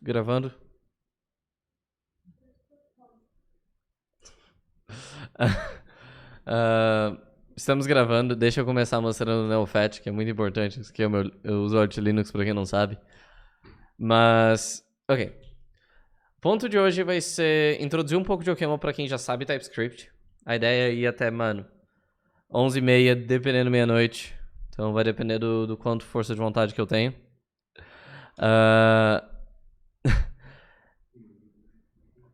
gravando. Estamos gravando. Deixa eu começar mostrando o NeoFet, que é muito importante. Isso aqui é eu uso o Arch Linux pra quem não sabe. Mas, ok. O ponto de hoje vai ser introduzir um pouco de OCaml pra quem já sabe TypeScript. A ideia é ir até, 11h30, dependendo meia-noite. Então vai depender do quanto força de vontade que eu tenho.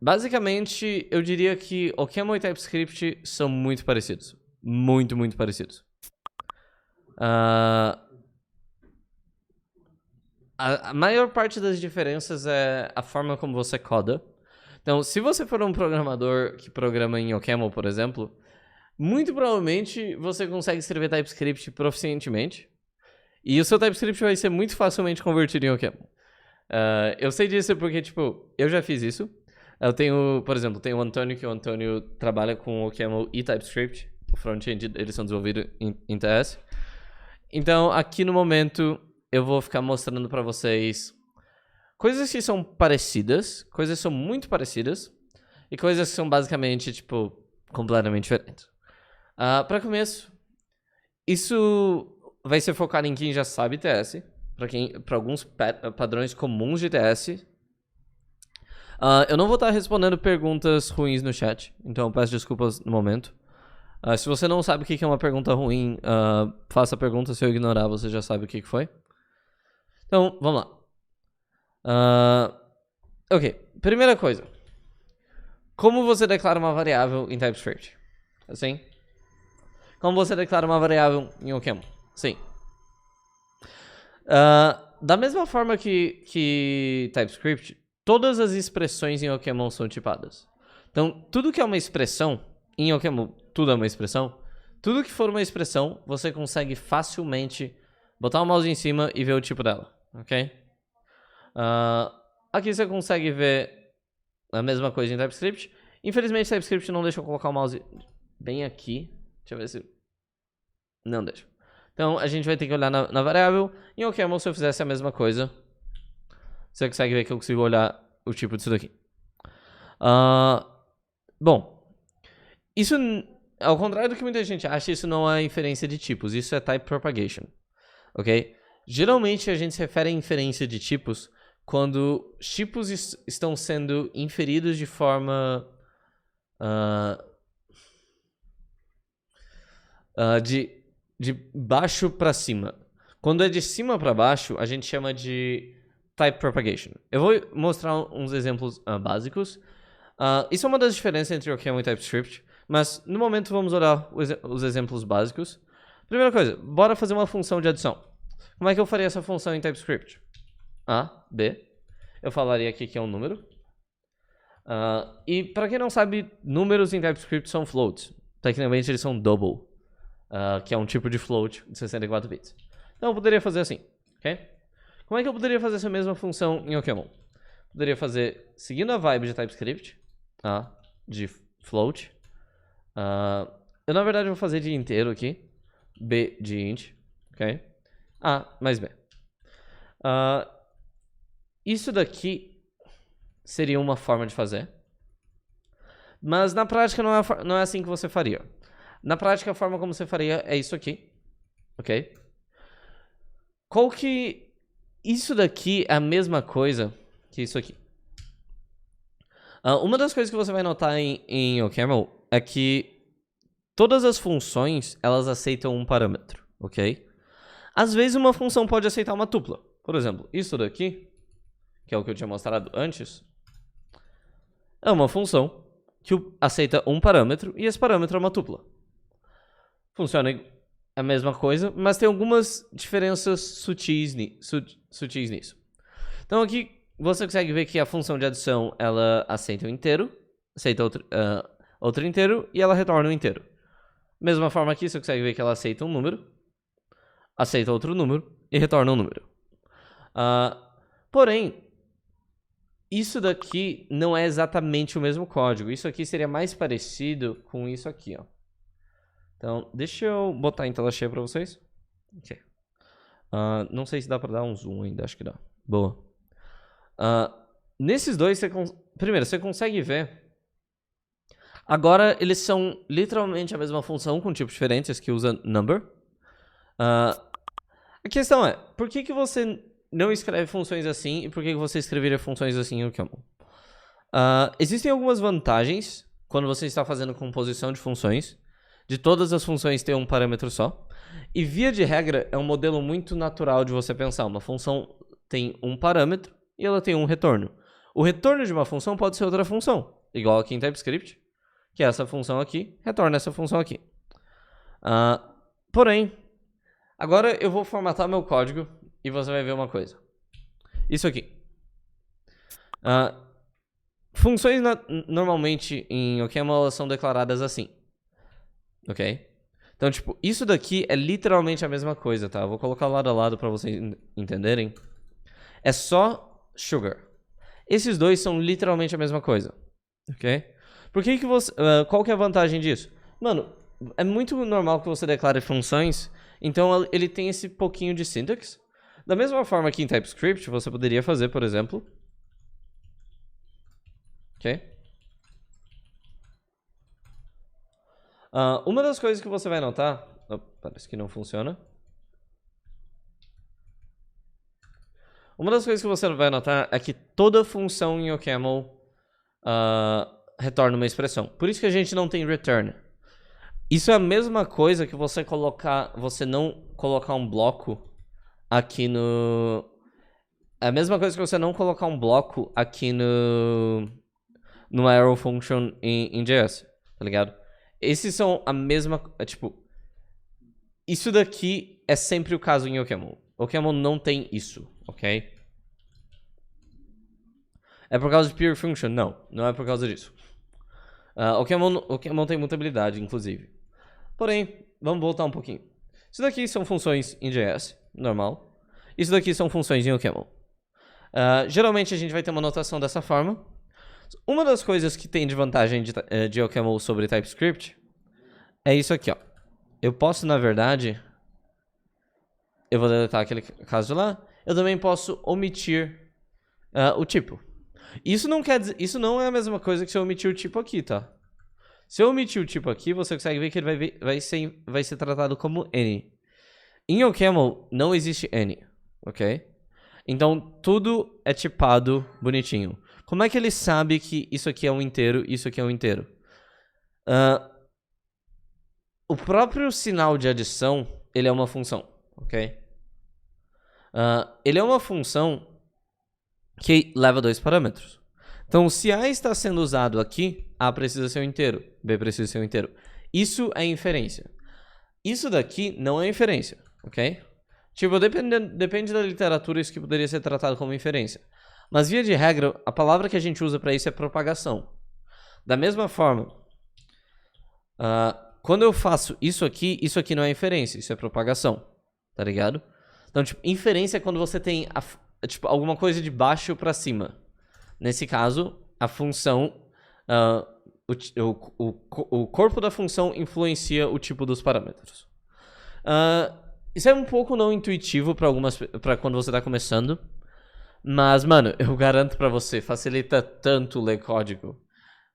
Basicamente, eu diria que OCaml e TypeScript são muito parecidos. Muito, muito parecidos. A maior parte das diferenças é a forma como você coda. Então, se você for um programador que programa em OCaml, por exemplo, muito provavelmente você consegue escrever TypeScript proficientemente. E o seu TypeScript vai ser muito facilmente convertido em OCaml. Eu sei disso porque, eu já fiz isso. Eu tenho, por exemplo, o Antônio, que o Antônio trabalha com OCaml e TypeScript. O front-end, eles são desenvolvidos em TS. Então, aqui no momento, eu vou ficar mostrando pra vocês coisas que são parecidas, coisas que são muito parecidas, e coisas que são basicamente, completamente diferentes. Para começo, isso vai ser focado em quem já sabe TS, para alguns padrões comuns de TS. Eu não vou estar respondendo perguntas ruins no chat, então peço desculpas no momento. Se você não sabe o que é uma pergunta ruim, faça a pergunta. Se eu ignorar, você já sabe o que foi. Então, vamos lá. Ok, primeira coisa. Como você declara uma variável em TypeScript? Assim? Como você declara uma variável em OCaml? Sim. Da mesma forma que TypeScript, todas as expressões em OCaml são tipadas. Então, tudo que é uma expressão, em OCaml tudo é uma expressão, tudo que for uma expressão, você consegue facilmente botar o mouse em cima e ver o tipo dela, ok? Aqui você consegue ver a mesma coisa em TypeScript. Infelizmente, TypeScript não deixa eu colocar o mouse bem aqui. Deixa eu ver se... Não deixa. Então, a gente vai ter que olhar na variável. Em OCaml, se eu fizesse a mesma coisa, você consegue ver que eu consigo olhar o tipo disso daqui. Bom, isso, ao contrário do que muita gente acha, isso não é inferência de tipos. Isso é type propagation, ok? Geralmente, a gente se refere a inferência de tipos quando tipos estão sendo inferidos de forma de baixo para cima. Quando é de cima para baixo, a gente chama de type propagation. Eu vou mostrar uns exemplos básicos. Isso é uma das diferenças entre OCaml e TypeScript, mas no momento vamos olhar os exemplos básicos. Primeira coisa, bora fazer uma função de adição. Como é que eu faria essa função em TypeScript? A, B. Eu falaria aqui que é um número. E para quem não sabe, números em TypeScript são floats. Tecnicamente eles são double, que é um tipo de float de 64 bits. Então eu poderia fazer assim, ok? Como é que eu poderia fazer essa mesma função em OCaml? Poderia fazer seguindo a vibe de TypeScript, de float. Eu na verdade vou fazer de inteiro aqui, B de int, ok? A mais B. Isso daqui seria uma forma de fazer, mas na prática não é assim que você faria. Na prática, a forma como você faria é isso aqui, ok? Isso daqui é a mesma coisa que isso aqui. Uma das coisas que você vai notar em OCaml é que todas as funções, elas aceitam um parâmetro, ok? Às vezes uma função pode aceitar uma tupla. Por exemplo, isso daqui, que é o que eu tinha mostrado antes, é uma função que aceita um parâmetro e esse parâmetro é uma tupla. Funciona a mesma coisa, mas tem algumas diferenças sutis nisso. Então aqui você consegue ver que a função de adição ela aceita um inteiro, aceita outro inteiro e ela retorna um inteiro. Mesma forma aqui, você consegue ver que ela aceita um número, aceita outro número e retorna um número. Porém, isso daqui não é exatamente o mesmo código. Isso aqui seria mais parecido com isso aqui, ó. Então, deixa eu botar em tela cheia para vocês. Ok. Não sei se dá para dar um zoom ainda, acho que dá. Boa. nesses dois, primeiro, você consegue ver. Agora, eles são literalmente a mesma função com tipos diferentes que usa number. A questão é, por que você não escreve funções assim e por que você escreveria funções assim em OCaml? Existem algumas vantagens quando você está fazendo composição de funções, de todas as funções ter um parâmetro só. E via de regra, é um modelo muito natural de você pensar. Uma função tem um parâmetro e ela tem um retorno. O retorno de uma função pode ser outra função, igual aqui em TypeScript, que é essa função aqui, retorna essa função aqui. Porém, agora eu vou formatar meu código e você vai ver uma coisa. Isso aqui. Funções normalmente em OCaml elas são declaradas assim. Ok? Então, tipo, isso daqui é literalmente a mesma coisa, tá? Eu vou colocar lado a lado pra vocês entenderem. É só sugar. Esses dois são literalmente a mesma coisa. Ok? Por que você... qual que é a vantagem disso? Mano, é muito normal que você declare funções, então ele tem esse pouquinho de syntax. Da mesma forma que em TypeScript, você poderia fazer, por exemplo... Ok? Uma das coisas que você vai notar... parece que não funciona. Uma das coisas que você vai notar é que toda função em OCaml retorna uma expressão. Por isso que a gente não tem return. Isso é a mesma coisa que você não colocar um bloco aqui no... É a mesma coisa que você não colocar um bloco aqui no arrow function em JS, tá ligado? Esses são a mesma... isso daqui é sempre o caso em OCaml. OCaml não tem isso, ok? É por causa de pure function? Não é por causa disso. OCaml tem mutabilidade, inclusive. Porém, vamos voltar um pouquinho. Isso daqui são funções em JS, normal. Isso daqui são funções em OCaml. Geralmente a gente vai ter uma notação dessa forma. Uma das coisas que tem de vantagem de OCaml sobre TypeScript é isso aqui, ó. Eu posso, na verdade... Eu vou deletar aquele caso lá. Eu também posso omitir o tipo. Isso não é a mesma coisa que se eu omitir o tipo aqui, tá? Se eu omitir o tipo aqui, você consegue ver que ele vai ser tratado como N. Em OCaml não existe N, ok? Então tudo é tipado bonitinho. Como é que ele sabe que isso aqui é um inteiro e isso aqui é um inteiro? O próprio sinal de adição, ele é uma função, ok? Ele é uma função que leva dois parâmetros. Então, se A está sendo usado aqui, A precisa ser um inteiro, B precisa ser um inteiro. Isso é inferência. Isso daqui não é inferência, ok? Tipo, depende da literatura, isso que poderia ser tratado como inferência. Mas, via de regra, a palavra que a gente usa para isso é propagação. Da mesma forma, quando eu faço isso aqui não é inferência, isso é propagação, tá ligado? Então, tipo, inferência é quando você tem alguma coisa de baixo para cima. Nesse caso, a função, o corpo da função influencia o tipo dos parâmetros. Isso é um pouco não intuitivo para quando você está começando. Mas, mano, eu garanto pra você, facilita tanto ler código.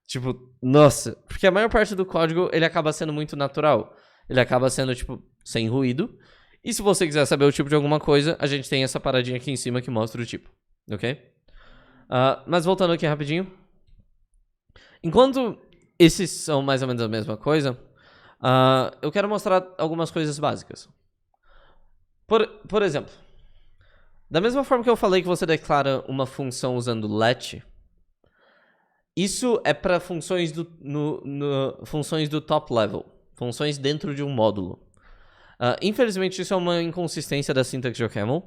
Tipo, nossa, porque a maior parte do código, ele acaba sendo muito natural. Ele acaba sendo, tipo, sem ruído. E se você quiser saber o tipo de alguma coisa, a gente tem essa paradinha aqui em cima que mostra o tipo, ok? Mas voltando aqui rapidinho. Enquanto esses são mais ou menos a mesma coisa, eu quero mostrar algumas coisas básicas. Por exemplo, da mesma forma que eu falei que você declara uma função usando let, isso é para funções funções do top level, funções dentro de um módulo. Infelizmente, isso é uma inconsistência da sintaxe de OCaml.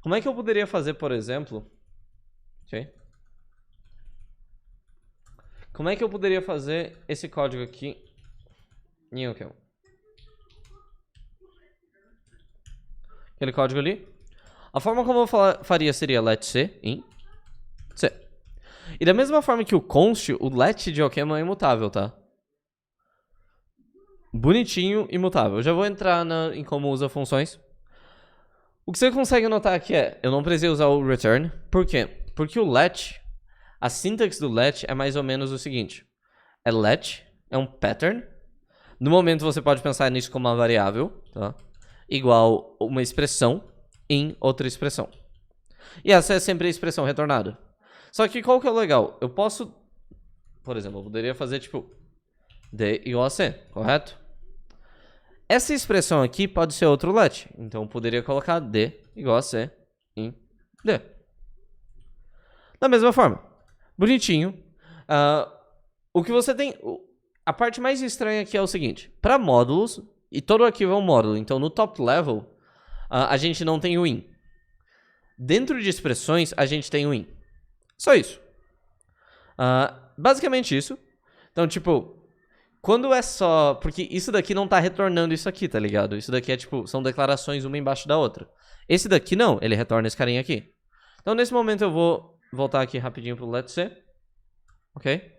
Como é que eu poderia fazer, por exemplo... Okay. Como é que eu poderia fazer esse código aqui em OCaml? Aquele código ali. A forma como eu faria seria let c em c. E da mesma forma que o const, o let de OCaml é imutável, tá? Bonitinho, imutável. Eu já vou entrar em como usa funções. O que você consegue notar aqui eu não precisei usar o return. Por quê? Porque o let, A sintaxe do let é mais ou menos o seguinte. Let é um pattern. No momento você pode pensar nisso como uma variável, tá? Igual uma expressão em outra expressão. E essa é sempre a expressão retornada. Só que qual que é o legal? Eu posso, por exemplo, eu poderia fazer tipo D igual a C, correto? Essa expressão aqui pode ser outro let. Então eu poderia colocar D igual a C em D. Da mesma forma. Bonitinho. O que você tem... A parte mais estranha aqui é o seguinte. Para módulos, e todo arquivo é um módulo. Então no top level, a gente não tem o in. Dentro de expressões, a gente tem o in. Só isso. Basicamente isso. Então, tipo, quando é só... Porque isso daqui não tá retornando isso aqui, tá ligado? Isso daqui é, tipo, são declarações uma embaixo da outra. Esse daqui não, ele retorna esse carinha aqui. Então, nesse momento, eu vou voltar aqui rapidinho pro let's see. Ok?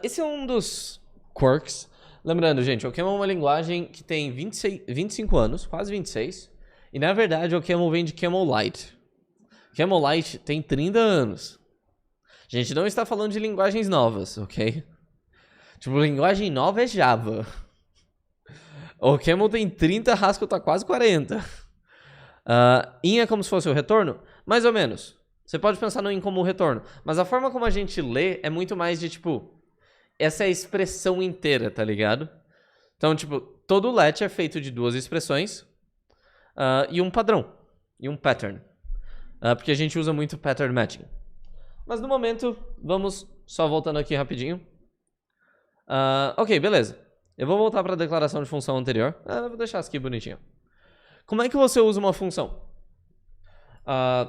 Esse é um dos quirks. Lembrando, gente, o Camel é uma linguagem que tem 25 anos, quase 26. E, na verdade, o Camel vem de Camelite. Camelite tem 30 anos. A gente não está falando de linguagens novas, ok? Tipo, linguagem nova é Java. O Camel tem 30, Haskell tá quase 40. In é como se fosse o retorno? Mais ou menos. Você pode pensar no in como o retorno. Mas a forma como a gente lê é muito mais de, tipo... Essa é a expressão inteira, tá ligado? Então, tipo, todo let é feito de duas expressões e um padrão. E um pattern. Porque a gente usa muito pattern matching. Mas no momento, vamos só voltando aqui rapidinho. Ok, beleza. Eu vou voltar para a declaração de função anterior. Eu vou deixar isso aqui bonitinho. Como é que você usa uma função?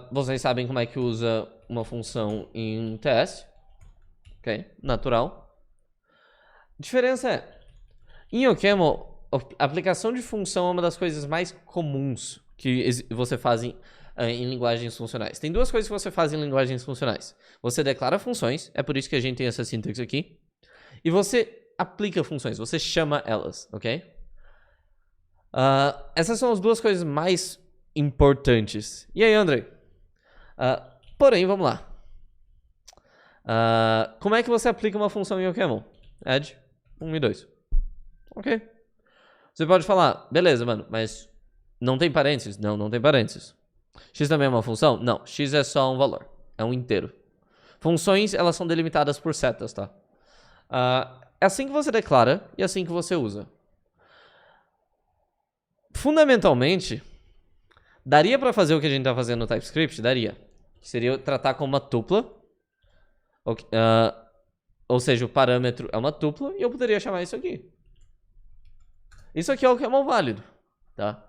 Vocês sabem como é que usa uma função em TS. Ok, natural. A diferença é, em OCaml, a aplicação de função é uma das coisas mais comuns que você faz em linguagens funcionais. Tem duas coisas que você faz em linguagens funcionais. Você declara funções, é por isso que a gente tem essa sintaxe aqui. E você aplica funções, você chama elas, ok? Essas são as duas coisas mais importantes. E aí, André? Porém, vamos lá. Como é que você aplica uma função em OCaml? Add 1 e 2. Ok. Você pode falar, beleza, mano, mas não tem parênteses? Não, não tem parênteses. X também é uma função? Não, x é só um valor, é um inteiro. Funções, elas são delimitadas por setas, tá? É assim que você declara e é assim que você usa. Fundamentalmente, daria para fazer o que a gente tá fazendo no TypeScript? Daria. Seria tratar como uma tupla. Ou seja, o parâmetro é uma tupla e eu poderia chamar isso aqui. Isso aqui é o que é mal válido, tá?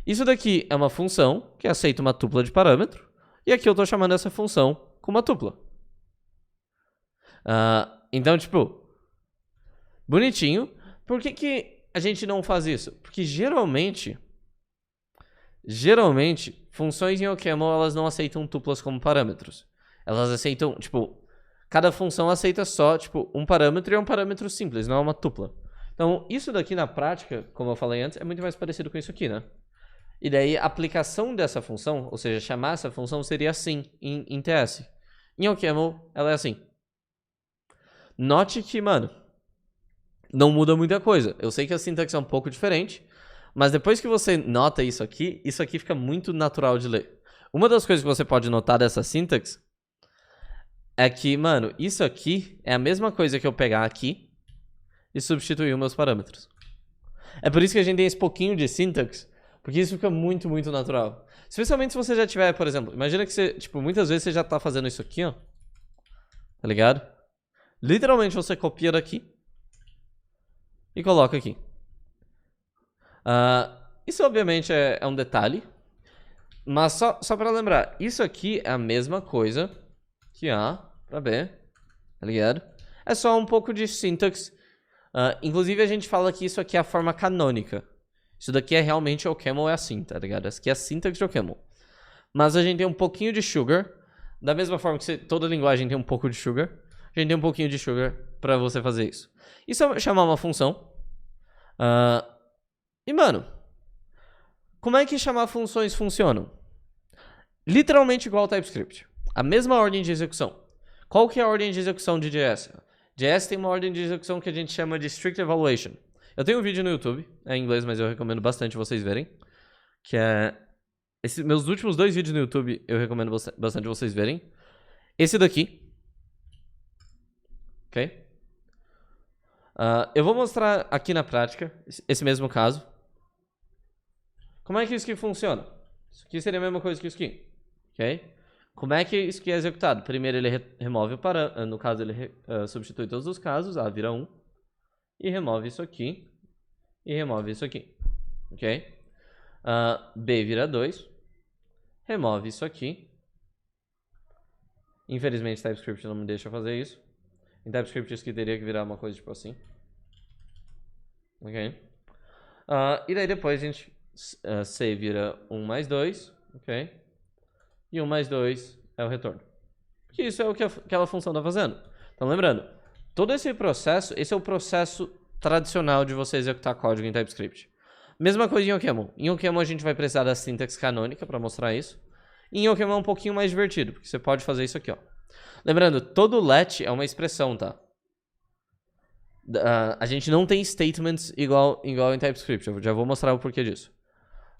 Isso daqui é uma função que aceita uma tupla de parâmetro e aqui eu tô chamando essa função com uma tupla. Então, tipo, bonitinho. Por que a gente não faz isso? Porque geralmente, funções em OCaml, elas não aceitam tuplas como parâmetros. Elas aceitam, tipo, cada função aceita só, tipo, um parâmetro e é um parâmetro simples, não é uma tupla. Então, isso daqui na prática, como eu falei antes, é muito mais parecido com isso aqui, né? E daí, a aplicação dessa função, ou seja, chamar essa função, seria assim em TS. Em OCaml, ela é assim. Note que, mano, não muda muita coisa. Eu sei que a sintaxe é um pouco diferente, mas depois que você nota isso aqui fica muito natural de ler. Uma das coisas que você pode notar dessa sintaxe é que, mano, isso aqui é a mesma coisa que eu pegar aqui e substituir os meus parâmetros. É por isso que a gente tem esse pouquinho de sintaxe, porque isso fica muito, muito natural. Especialmente se você já tiver, por exemplo, imagina que você, tipo, muitas vezes você já tá fazendo isso aqui, ó. Tá ligado? Literalmente você copia daqui e coloca aqui. Isso obviamente é um detalhe, mas só para lembrar, isso aqui é a mesma coisa que A para B, tá ligado? É só um pouco de sintaxe. Inclusive a gente fala que isso aqui é a forma canônica. Isso daqui é realmente OCaml, é assim, tá ligado? Essa aqui é a sintaxe de OCaml. Mas a gente tem um pouquinho de sugar, da mesma forma que toda linguagem tem um pouco de sugar, a gente tem um pouquinho de sugar para você fazer isso. Isso é chamar uma função. E, mano, como é que chamar funções funcionam? Literalmente igual ao TypeScript. a mesma ordem de execução. Qual que é a ordem de execução de JS? JS tem uma ordem de execução que a gente chama de Strict Evaluation. Eu tenho um vídeo no YouTube, é em inglês, mas eu recomendo bastante vocês verem. Que é... meus últimos 2 vídeos no YouTube eu recomendo bastante vocês verem. Esse daqui. Ok? Eu vou mostrar aqui na prática, esse mesmo caso. Como é que isso aqui funciona? Isso aqui seria a mesma coisa que isso aqui. Ok? Como é que isso aqui é executado? Primeiro ele remove o parâmetro, no caso ele substitui todos os casos, A vira 1. E remove isso aqui. E remove isso aqui. Ok? B vira 2. Remove isso aqui. Infelizmente TypeScript não me deixa fazer isso. Em TypeScript isso aqui teria que virar uma coisa tipo assim. Ok? E daí depois a gente C vira 1 mais 2. Ok? E 1 mais 2 é o retorno. Porque isso é o que aquela função está fazendo. Então lembrando, todo esse processo, esse é o processo tradicional de você executar código em TypeScript. Mesma coisa em OCaml. Em OCaml a gente vai precisar da sintaxe canônica para mostrar isso. E em OCaml é um pouquinho mais divertido, porque você pode fazer isso aqui, ó. Lembrando, todo let é uma expressão, tá? A gente não tem statements igual em TypeScript. Eu já vou mostrar o porquê disso.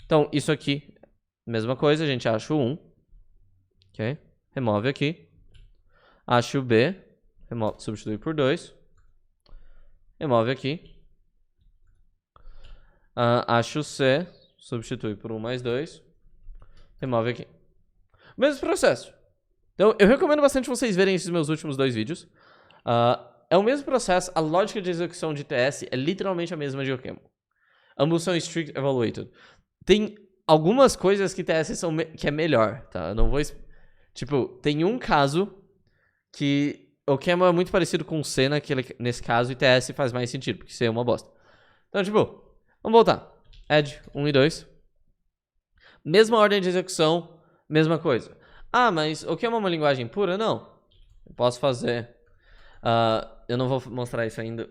Então, isso aqui, mesma coisa, a gente acha o 1. Ok? Remove aqui. Acha o B. Substitui por 2. Remove aqui. Acha o C. Substitui por 1 mais 2. Remove aqui. Mesmo processo. Então, eu recomendo bastante vocês verem esses meus últimos 2 vídeos. É o mesmo processo. A lógica de execução de TS é literalmente a mesma de OCaml. Ambos são strict evaluated. Tem algumas coisas que TS que é melhor, tá? Eu não vou... Tipo, tem um caso que OCaml é muito parecido com C nesse caso e TS faz mais sentido, porque C é uma bosta. Então, tipo, vamos voltar. Add 1 e 2. Mesma ordem de execução, mesma coisa. Mas OCaml é uma linguagem pura? Não. Eu posso fazer... eu não vou mostrar isso ainda.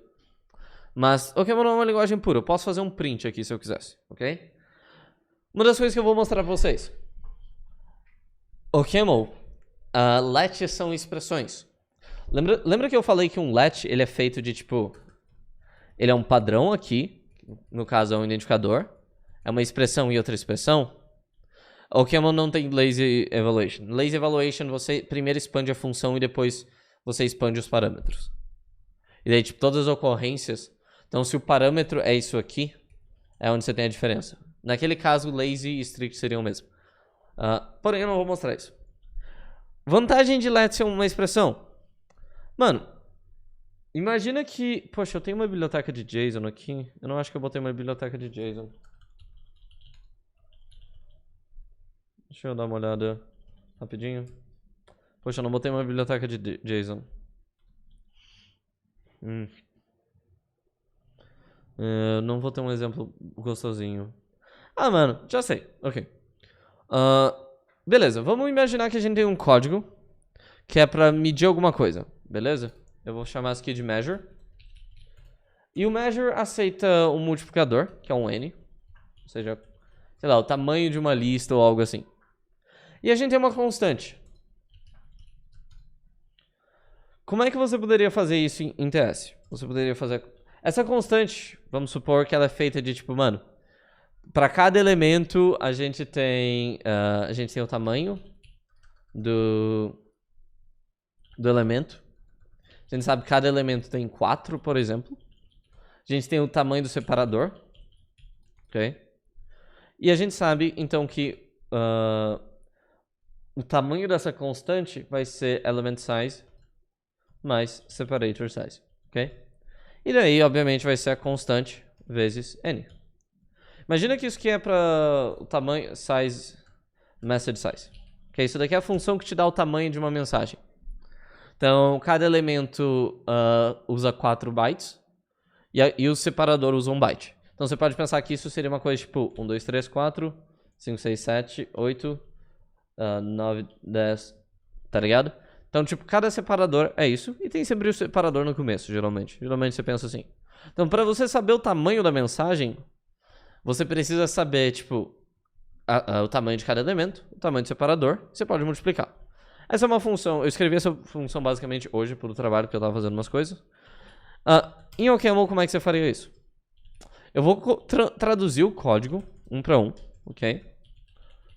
Mas OCaml não é uma linguagem pura. Eu posso fazer um print aqui se eu quisesse, ok? Uma das coisas que eu vou mostrar pra vocês. OCaml, let são expressões. Lembra que eu falei que um let ele é feito de tipo... Ele é um padrão aqui. No caso é um identificador. É uma expressão e outra expressão. OCaml não tem lazy evaluation. Lazy evaluation você primeiro expande a função e depois você expande os parâmetros. E daí tipo todas as ocorrências. Então se o parâmetro é isso aqui, é onde você tem a diferença. Naquele caso lazy e strict seriam o mesmo. Porém eu não vou mostrar isso. Vantagem de let ser uma expressão. Mano, imagina que... Poxa, eu tenho uma biblioteca de JSON aqui. Eu não acho que eu botei uma biblioteca de JSON. Deixa eu dar uma olhada rapidinho. Poxa, eu não botei uma biblioteca de JSON. Não vou ter um exemplo gostosinho. Mano, já sei. Ok. Beleza, vamos imaginar que a gente tem um código que é pra medir alguma coisa. Beleza? Eu vou chamar isso aqui de measure. E o measure aceita um multiplicador, que é um n. Ou seja, sei lá, o tamanho de uma lista ou algo assim. E a gente tem uma constante. Como é que você poderia fazer isso em TS? Você poderia fazer... Essa constante, vamos supor que ela é feita de tipo, mano... Para cada elemento, a gente tem o tamanho do elemento. A gente sabe que cada elemento tem 4, por exemplo. A gente tem o tamanho do separador. Ok? E a gente sabe, então, que o tamanho dessa constante vai ser element size mais separator size. Ok? E daí, obviamente, vai ser a constante vezes n. Imagina que isso aqui é para o tamanho, size, message size. Okay? Isso daqui é a função que te dá o tamanho de uma mensagem. Então, cada elemento usa 4 bytes e o separador usa 1 byte. Então, você pode pensar que isso seria uma coisa tipo 1, 2, 3, 4, 5, 6, 7, 8, 9, 10, tá ligado? Então, tipo, cada separador é isso e tem sempre o separador no começo, geralmente. Geralmente você pensa assim. Então, para você saber o tamanho da mensagem... Você precisa saber, tipo, o tamanho de cada elemento, o tamanho do separador, você pode multiplicar. Essa é uma função, eu escrevi essa função basicamente hoje pelo trabalho, porque eu tava fazendo umas coisas. Em OCaml, como é que você faria isso? Eu vou traduzir o código um para um, ok?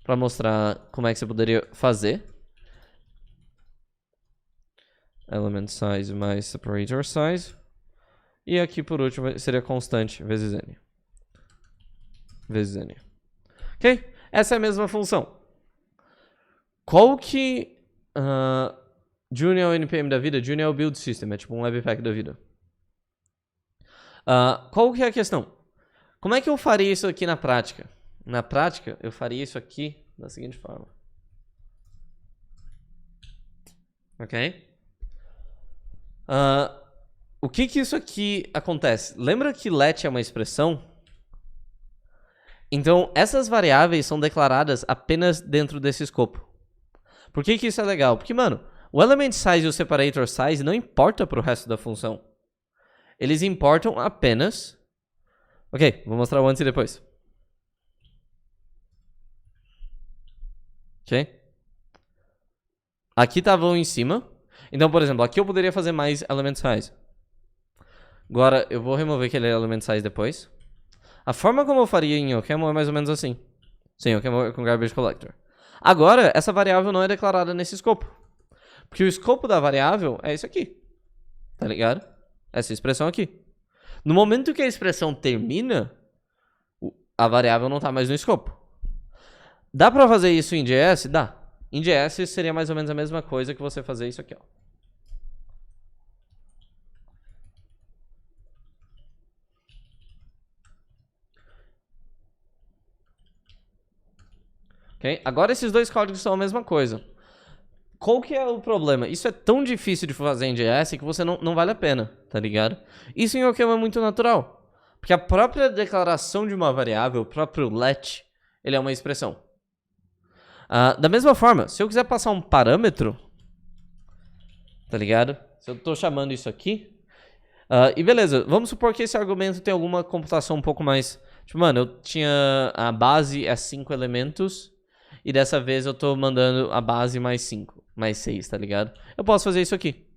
Para mostrar como é que você poderia fazer. Element size mais separator size. E aqui por último seria constante vezes n. Vezes n. Ok? Essa é a mesma função. Qual que... Juni é o NPM da vida? Juni é o build system, é tipo um webpack da vida. Qual que é a questão? Como é que eu faria isso aqui na prática? Na prática, eu faria isso aqui da seguinte forma. Ok? O que isso aqui acontece? Lembra que let é uma expressão? Então, essas variáveis são declaradas apenas dentro desse escopo. Por que isso é legal? Porque, mano, o element size e o separator size não importa pro resto da função. Eles importam apenas... Ok, vou mostrar o antes e depois. Ok? Aqui tava um em cima. Então, por exemplo, aqui eu poderia fazer mais element size. Agora, eu vou remover aquele element size depois. A forma como eu faria em OCaml é mais ou menos assim. Sim, OCaml é com garbage collector. Agora, essa variável não é declarada nesse escopo. Porque o escopo da variável é isso aqui. Tá ligado? Essa expressão aqui. No momento que a expressão termina, a variável não tá mais no escopo. Dá pra fazer isso em JS? Dá. Em JS seria mais ou menos a mesma coisa que você fazer isso aqui, ó. Okay? Agora esses dois códigos são a mesma coisa. Qual que é o problema? Isso é tão difícil de fazer em JS que você não vale a pena, tá ligado? Isso em OCaml é muito natural. Porque a própria declaração de uma variável, o próprio let, ele é uma expressão. Da mesma forma, se eu quiser passar um parâmetro, tá ligado? Se eu tô chamando isso aqui, e beleza, vamos supor que esse argumento tem alguma computação um pouco mais... Tipo, mano, eu tinha a base é 5 elementos, e dessa vez eu tô mandando a base mais 5, mais 6, tá ligado? Eu posso fazer isso aqui.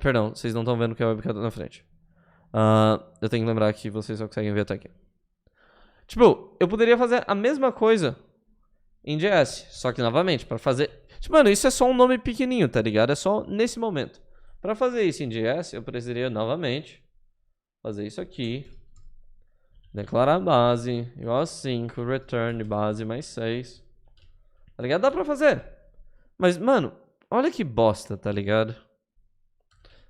Perdão, vocês não estão vendo que é o webcam na frente. Eu tenho que lembrar que vocês só conseguem ver até aqui. Tipo, eu poderia fazer a mesma coisa em JS, só que novamente, para fazer... Tipo, mano, isso é só um nome pequenininho, tá ligado? É só nesse momento. Para fazer isso em JS, eu precisaria novamente fazer isso aqui. Declarar base igual a 5, return base mais 6. Tá ligado? Dá pra fazer. Mas, mano, olha que bosta, tá ligado?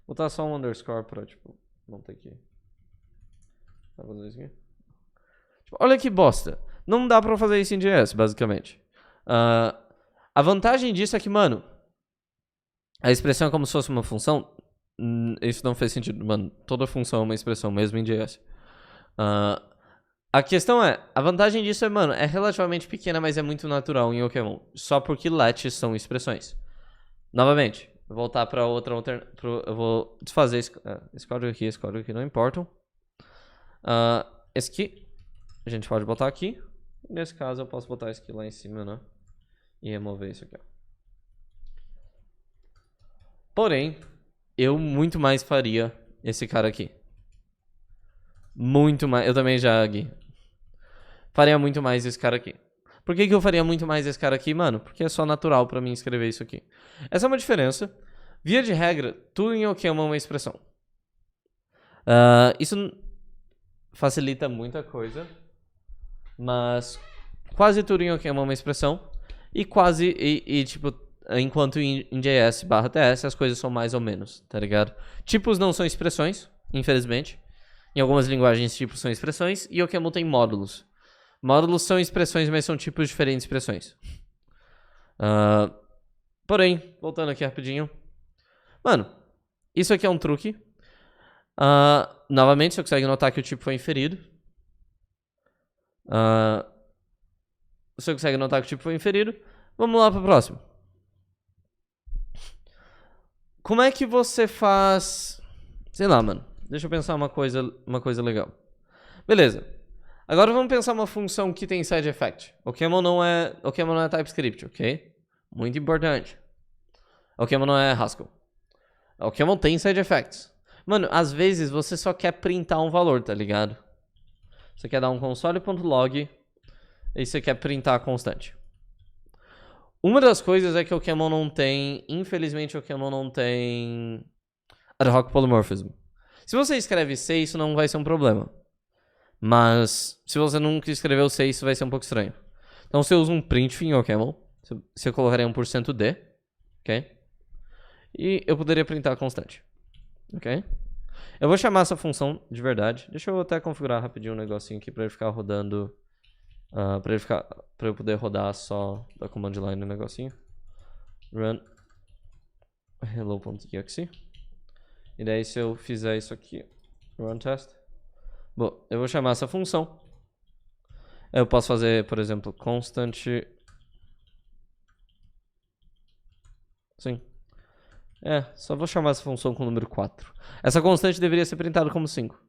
Vou botar só um underscore pra, tipo, não ter que... Tá fazendo isso aqui? Tipo, olha que bosta. Não dá pra fazer isso em JS, basicamente. A vantagem disso é que, mano, a expressão é como se fosse uma função. Isso não faz sentido, mano. Toda função é uma expressão, mesmo em JS. A questão é, a vantagem disso é, mano, é relativamente pequena, mas é muito natural em OCaml. Só porque lets são expressões. Novamente, vou voltar pra outra alternativa. Eu vou desfazer esse código aqui não importam. Esse aqui, a gente pode botar aqui. Nesse caso, eu posso botar isso aqui lá em cima, né? E remover isso aqui, ó. Porém, eu muito mais faria esse cara aqui. Muito mais. Eu também já, Gui. Faria muito mais esse cara aqui. Por que eu faria muito mais esse cara aqui, mano? Porque é só natural pra mim escrever isso aqui. Essa é uma diferença. Via de regra, tudo em OCaml é uma expressão. Isso facilita muita coisa. Mas quase tudo em OCaml é uma expressão. E quase, tipo, enquanto em JS/TS as coisas são mais ou menos, tá ligado? Tipos não são expressões, infelizmente. Em algumas linguagens, tipos são expressões. E OCaml tem módulos. Módulos são expressões, mas são tipos diferentes de expressões. Porém, voltando aqui rapidinho. Mano, isso aqui é um truque. Novamente, você consegue notar que o tipo foi inferido. Você consegue notar que o tipo foi inferido. Vamos lá para o próximo. Como é que você faz... Sei lá, mano. Deixa eu pensar uma coisa legal. Beleza. Agora vamos pensar uma função que tem side effect. OCaml não é TypeScript, ok? Muito importante. OCaml não é Haskell. OCaml tem side effects. Mano, às vezes você só quer printar um valor, tá ligado? Você quer dar um console.log e você quer printar a constante. Uma das coisas é que o OCaml não tem... Infelizmente, o OCaml não tem ad hoc polymorphism. Se você escreve C, isso não vai ser um problema. Mas se você nunca escreveu C, isso vai ser um pouco estranho. Então, você usa um printf em OCaml. Você colocaria 1%d. Ok? E eu poderia printar a constante. Ok? Eu vou chamar essa função de verdade. Deixa eu até configurar rapidinho um negocinho aqui pra ele ficar rodando... pra eu poder rodar só da command line o negocinho. Run hello.exe. E daí se eu fizer isso aqui, run test. Bom, eu vou chamar essa função. Eu posso fazer, por exemplo, constant. Sim. Só vou chamar essa função com o número 4. Essa constante deveria ser printada como 5.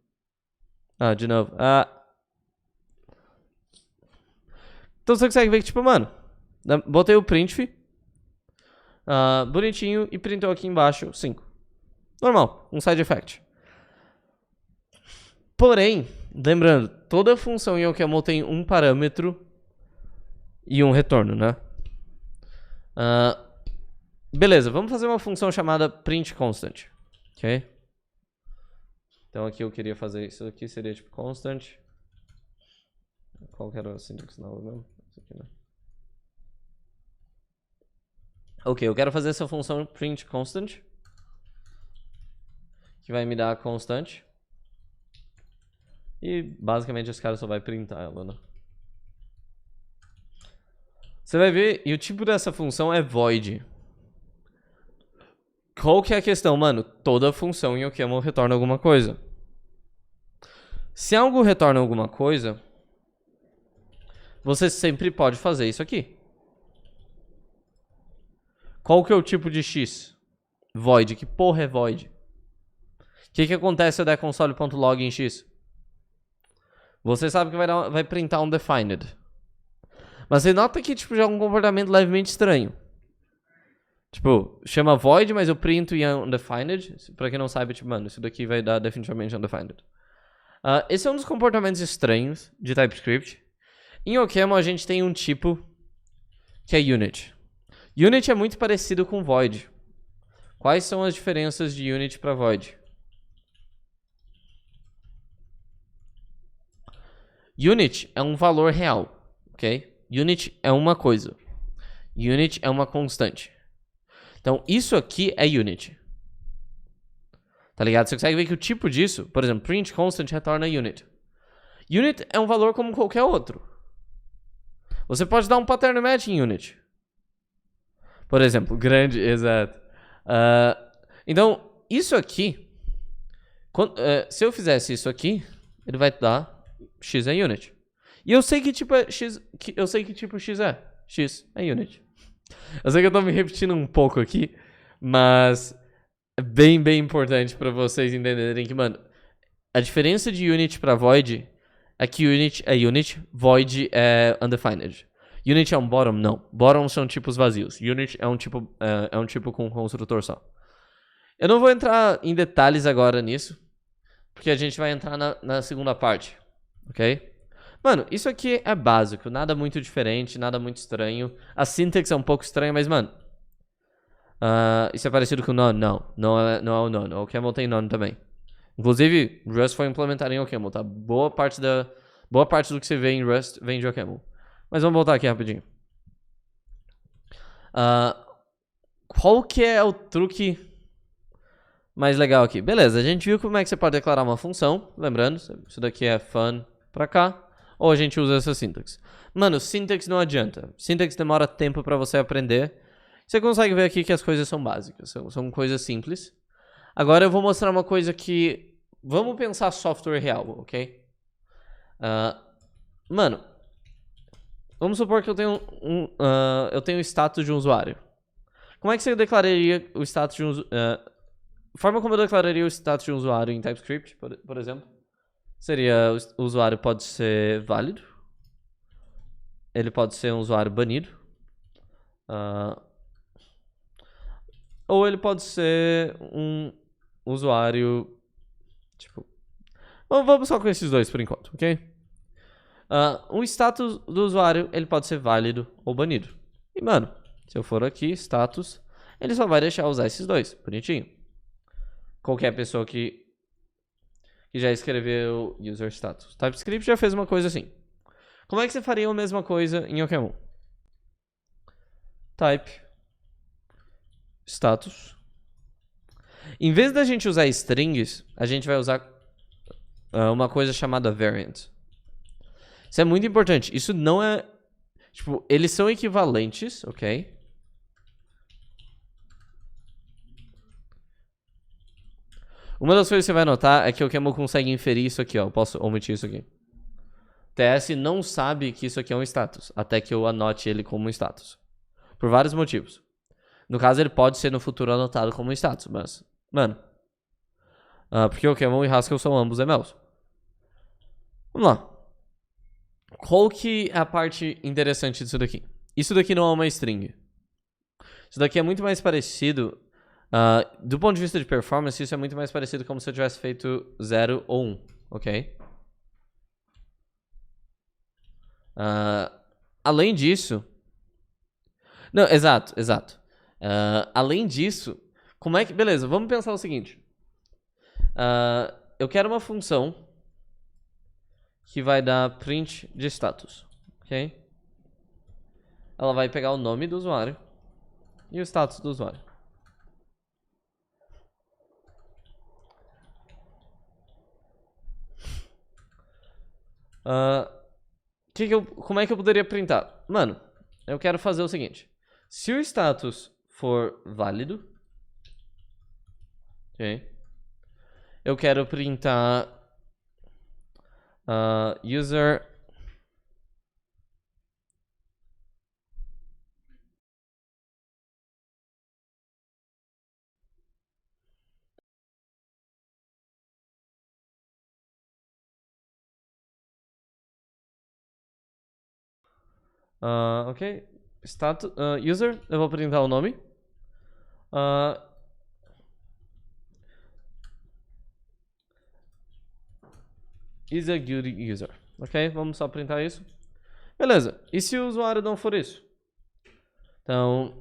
De novo. Então você consegue ver que, tipo, mano, botei o printf, bonitinho, e printou aqui embaixo 5. Normal, um side effect. Porém, lembrando, toda função em OCaml tem um parâmetro e um retorno, né? Beleza, vamos fazer uma função chamada printConstant. Ok? Então aqui eu queria fazer isso aqui, seria tipo constant. Qual que era a sintaxe nova mesmo? Isso aqui, né? Ok, eu quero fazer essa função printConstant, que vai me dar a constante. E basicamente esse cara só vai printar ela, né? Você vai ver, e o tipo dessa função é void. Qual que é a questão, mano? Toda função em OCaml retorna alguma coisa. Se algo retorna alguma coisa, você sempre pode fazer isso aqui. Qual que é o tipo de X? Void. Que porra é void? O que acontece se eu der console.log em X? Você sabe que vai printar um defined. Mas você nota que tipo, já é um comportamento levemente estranho. Tipo, chama void, mas eu printo em undefined. Pra quem não sabe, tipo, mano, isso daqui vai dar definitivamente undefined. Esse é um dos comportamentos estranhos de TypeScript. Em OCaml a gente tem um tipo que é unit. Unit é muito parecido com void. Quais são as diferenças de unit para void? Unit é um valor real, ok? Unit é uma coisa. Unit é uma constante. Então, isso aqui é unit. Tá ligado? Você consegue ver que o tipo disso, por exemplo, print constant retorna unit. Unit é um valor como qualquer outro. Você pode dar um pattern match em unit. Por exemplo, grande, exato. Então, isso aqui, se eu fizesse isso aqui, ele vai dar x é unit. E eu sei que tipo é x, eu sei que tipo x é. X é unit. Eu sei que eu tô me repetindo um pouco aqui, mas é bem importante pra vocês entenderem que, mano, a diferença de unit pra void é que unit é unit, void é undefined. Unit é um bottom? Não. Bottom são tipos vazios. Unit é um tipo com um construtor só. Eu não vou entrar em detalhes agora nisso, porque a gente vai entrar na segunda parte, ok? Mano, isso aqui é básico, nada muito diferente, nada muito estranho. A syntax é um pouco estranha, mas, mano, isso é parecido com none? Não é o none. O OCaml tem none também. Inclusive, Rust foi implementado em OCaml, tá? Boa parte do que você vê em Rust vem de OCaml. Mas vamos voltar aqui rapidinho. Qual que é o truque mais legal aqui? Beleza, a gente viu como é que você pode declarar uma função. Lembrando, isso daqui é fun pra cá. Ou a gente usa essa syntax. Mano, syntax não adianta. Syntax demora tempo pra você aprender. Você consegue ver aqui que as coisas são básicas. São coisas simples. Agora eu vou mostrar uma coisa que... Vamos pensar software real, ok? Mano, vamos supor que eu tenho o status de um usuário. Como é que você declararia o status de um usuário? A forma como eu declararia o status de um usuário em TypeScript, por exemplo, seria o usuário pode ser válido. Ele pode ser um usuário banido. ou ele pode ser um usuário, tipo... Vamos só com esses dois por enquanto, ok? O status do usuário, ele pode ser válido ou banido. E, mano, se eu for aqui, status, ele só vai deixar usar esses dois, bonitinho. Qualquer pessoa que já escreveu user status. TypeScript já fez uma coisa assim. Como é que você faria a mesma coisa em OCaml? Type status. Em vez da gente usar strings, a gente vai usar uma coisa chamada variant. Isso é muito importante. Isso não é... Tipo, eles são equivalentes, ok? Uma das coisas que você vai notar é que o OCaml consegue inferir isso aqui, ó. Eu posso omitir isso aqui. TS não sabe que isso aqui é um status, até que eu anote ele como um status. Por vários motivos. No caso, ele pode ser no futuro anotado como um status, mas... Mano. Porque o OCaml e Haskell são ambos MLs. Vamos lá. Qual que é a parte interessante disso daqui? Isso daqui não é uma string. Isso daqui é muito mais parecido... do ponto de vista de performance, isso é muito mais parecido como se eu tivesse feito 0 ou 1, ok? Além disso... Não, exato. Além disso, como é que... Beleza, vamos pensar o seguinte. Eu quero uma função que vai dar print de status, ok? Ela vai pegar o nome do usuário e o status do usuário. Como é que eu poderia printar? Mano, eu quero fazer o seguinte. Se o status for válido, ok? Eu quero printar user ok, status, user, eu vou printar o nome. Is a good user. Ok, vamos só printar isso. Beleza, e se o usuário não for isso? Então,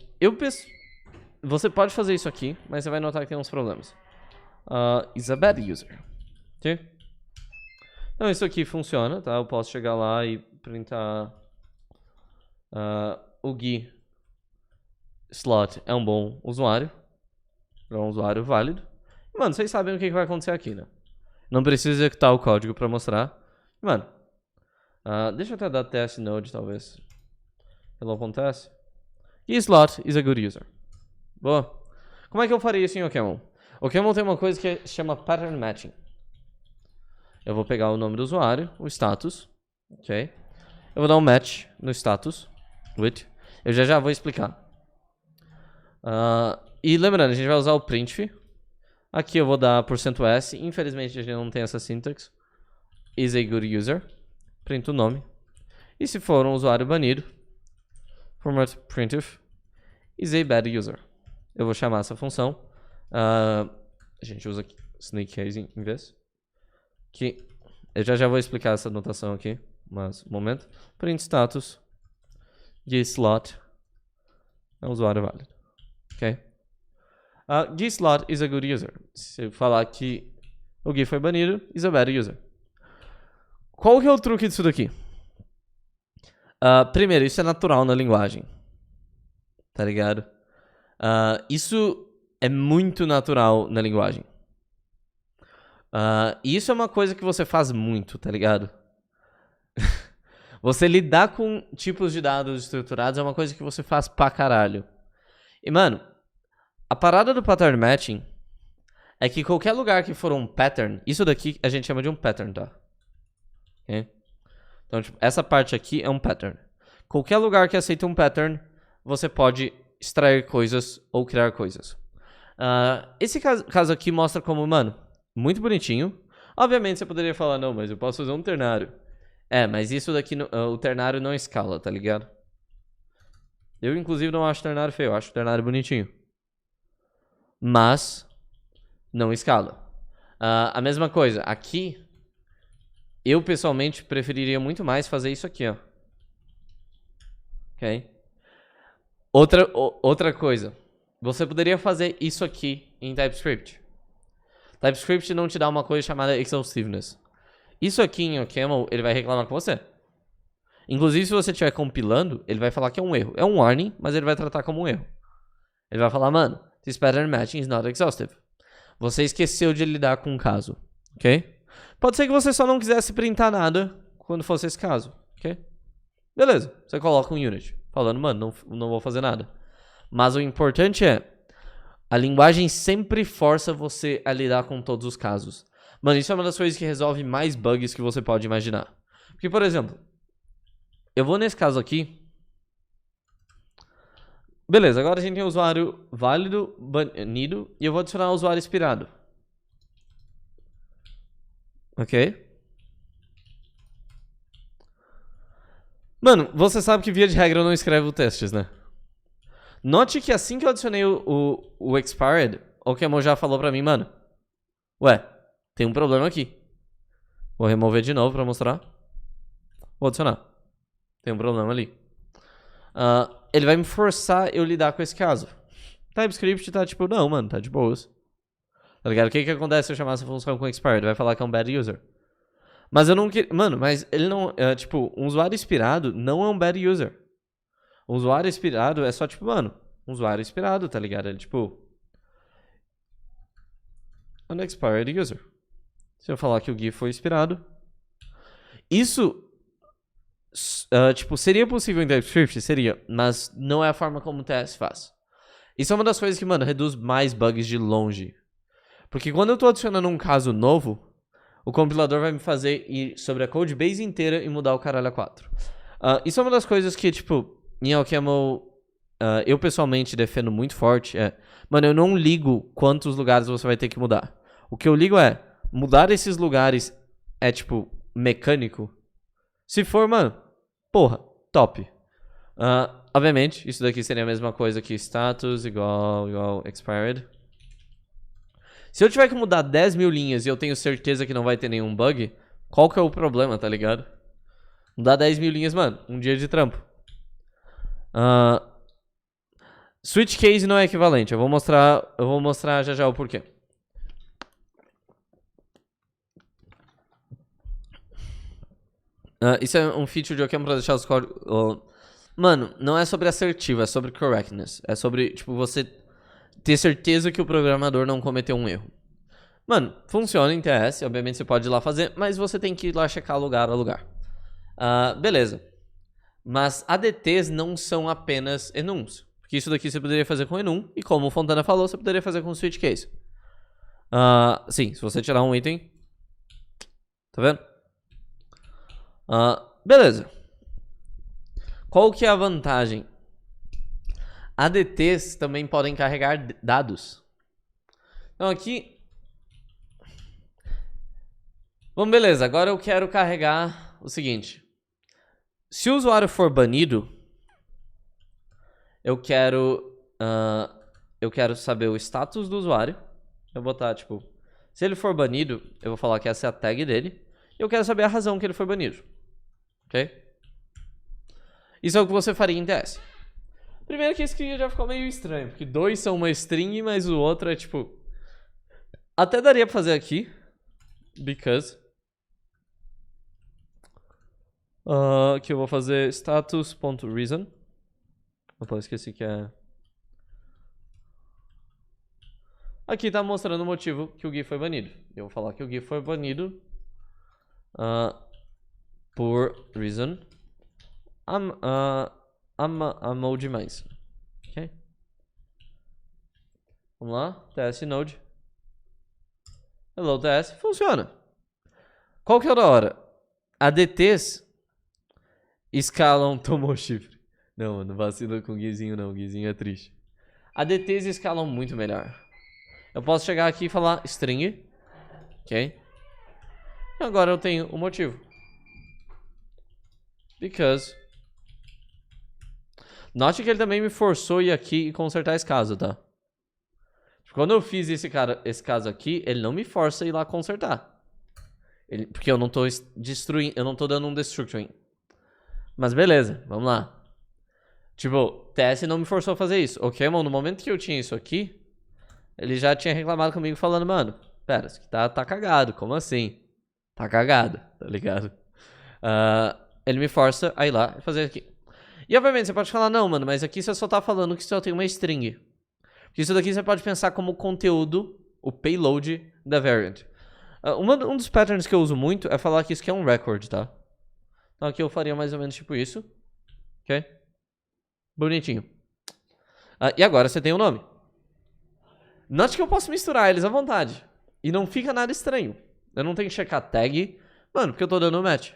você pode fazer isso aqui, mas você vai notar que tem uns problemas. Is a bad user. Ok? Então, isso aqui funciona, tá? Eu posso chegar lá e printar... o Gui slot é um bom usuário. É um usuário válido. Mano, vocês sabem o que vai acontecer aqui, né? Não precisa executar o código pra mostrar. Mano, deixa eu até dar test node, talvez. Hello acontece. Gui slot is a good user. Boa. Como é que eu faria isso em OCaml? OCaml tem uma coisa que se chama pattern matching. Eu vou pegar o nome do usuário, o status, ok? Eu vou dar um match no status, with. Eu já vou explicar. E lembrando, a gente vai usar o printf. Aqui eu vou dar %s. Infelizmente a gente não tem essa syntax. Is a good user. Print o nome. E se for um usuário banido, format printf is a bad user. Eu vou chamar essa função. A gente usa aqui snake case em vez. Que eu já vou explicar essa notação aqui, mas um momento. Print status gslot é um usuário válido. Ok? Gslot is a good user. Se eu falar que o Gui foi banido, is a bad user. Qual que é o truque disso daqui? Primeiro, isso é natural na linguagem. Tá ligado? Isso é muito natural na linguagem. E isso é uma coisa que você faz muito, tá ligado? Você lidar com tipos de dados estruturados é uma coisa que você faz pra caralho. E, mano, a parada do pattern matching é que qualquer lugar que for um pattern, isso daqui a gente chama de um pattern, tá? Okay? Então, tipo, essa parte aqui é um pattern. Qualquer lugar que aceita um pattern, você pode extrair coisas ou criar coisas. Esse caso aqui mostra como, mano, muito bonitinho. Obviamente você poderia falar, não, mas eu posso fazer um ternário. Mas isso daqui, o ternário não escala, tá ligado? Eu, inclusive, não acho o ternário feio, eu acho o ternário bonitinho. mas não escala. A mesma coisa, aqui, eu pessoalmente preferiria muito mais fazer isso aqui, ó. Ok? Outra coisa, você poderia fazer isso aqui em TypeScript. TypeScript não te dá uma coisa chamada exhaustiveness. Isso aqui em OCaml, ele vai reclamar com você. Inclusive, se você estiver compilando, ele vai falar que é um erro. É um warning, mas ele vai tratar como um erro. Ele vai falar, mano, this pattern matching is not exhaustive. Você esqueceu de lidar com um caso, ok? Pode ser que você só não quisesse printar nada quando fosse esse caso, ok? Beleza, você coloca um unit, falando, mano, não vou fazer nada. Mas o importante é, a linguagem sempre força você a lidar com todos os casos. Mano, isso é uma das coisas que resolve mais bugs que você pode imaginar. Porque, por exemplo, eu vou nesse caso aqui. Beleza, agora a gente tem o usuário válido, banido, e eu vou adicionar o usuário expirado. Ok? Mano, você sabe que via de regra eu não escrevo testes, né? Note que assim que eu adicionei o expired, o OCaml já falou pra mim, mano, ué, tem um problema aqui. Vou remover de novo pra mostrar. Vou adicionar. Tem um problema ali. Ele vai me forçar eu lidar com esse caso. TypeScript tá tipo, não, mano, tá de boas. Tá ligado? O que acontece se eu chamar essa função com expired? Vai falar que é um bad user. Mas eu não queria... Mano, mas ele não... tipo, um usuário expirado não é um bad user. Um usuário expirado é só tipo, mano, um usuário expirado, tá ligado? Ele tipo... unexpired user. Se eu falar que o GIF foi expirado... Isso... tipo, seria possível em TypeScript? Seria. Mas não é a forma como o TS faz. Isso é uma das coisas que, mano, reduz mais bugs de longe. Porque quando eu tô adicionando um caso novo, o compilador vai me fazer ir sobre a codebase inteira e mudar o caralho a 4. Isso é uma das coisas que, tipo, em OCaml, eu pessoalmente defendo muito forte. Mano, eu não ligo quantos lugares você vai ter que mudar. O que eu ligo é, mudar esses lugares é, tipo, mecânico. Se for, mano, porra, top. Obviamente, isso daqui seria a mesma coisa que status igual expired. Se eu tiver que mudar 10 mil linhas e eu tenho certeza que não vai ter nenhum bug, qual que é o problema, tá ligado? Mudar 10 mil linhas, mano, um dia de trampo. Switch case não é equivalente, eu vou mostrar já o porquê. Isso é um feature de OCaml pra deixar os códigos... Mano, não é sobre assertivo, é sobre correctness. É sobre, tipo, você ter certeza que o programador não cometeu um erro. Mano, funciona em TS, obviamente você pode ir lá fazer, mas você tem que ir lá checar lugar a lugar. Beleza. Mas ADTs não são apenas enums. Porque isso daqui você poderia fazer com enum, e como o Fontana falou, você poderia fazer com switch case. Sim, se você tirar um item... Tá vendo? Beleza. Qual que é a vantagem? ADTs também podem carregar dados. Então aqui... Bom, beleza. Agora eu quero carregar o seguinte. Se o usuário for banido, eu quero saber o status do usuário. Eu vou botar, tipo... Se ele for banido, eu vou falar que essa é a tag dele. E eu quero saber a razão que ele foi banido. Ok? Isso é o que você faria em TS. Primeiro que isso aqui já ficou meio estranho, porque dois são uma string, mas o outro é tipo... Até daria pra fazer aqui. Because. Que eu vou fazer status.reason. Opa, esqueci que é... Aqui tá mostrando o motivo que o GIF foi banido. Eu vou falar que o GIF foi banido por reason. Amou demais. Ok? Vamos lá. TS Node. Hello TS. Funciona. Qual que é a da hora? ADTs escalam... Tomou chifre. Não, mano, vacila com o Guizinho não. O Guizinho é triste. ADTs escalam muito melhor. Eu posso chegar aqui e falar string. Ok? E agora eu tenho o motivo. Because. Note que ele também me forçou a ir aqui e consertar esse caso, tá? Quando eu fiz esse caso aqui, ele não me força a ir lá consertar. Porque eu não tô destruindo, eu não tô dando um destructuring. Mas beleza, vamos lá. Tipo, TS não me forçou a fazer isso. Ok, mano, no momento que eu tinha isso aqui, ele já tinha reclamado comigo falando, mano, pera, isso aqui tá cagado, como assim? Tá cagado, tá ligado? Ele me força a ir lá e fazer aqui. E obviamente você pode falar, não, mano, mas aqui você só tá falando que só tem uma string. Porque isso daqui você pode pensar como conteúdo, o payload da variant. Um dos patterns que eu uso muito é falar que isso aqui é um record, tá? Então aqui eu faria mais ou menos tipo isso. Ok? Bonitinho. E agora você tem o nome. Note que eu posso misturar eles à vontade. E não fica nada estranho. Eu não tenho que checar tag. Mano, porque eu tô dando match.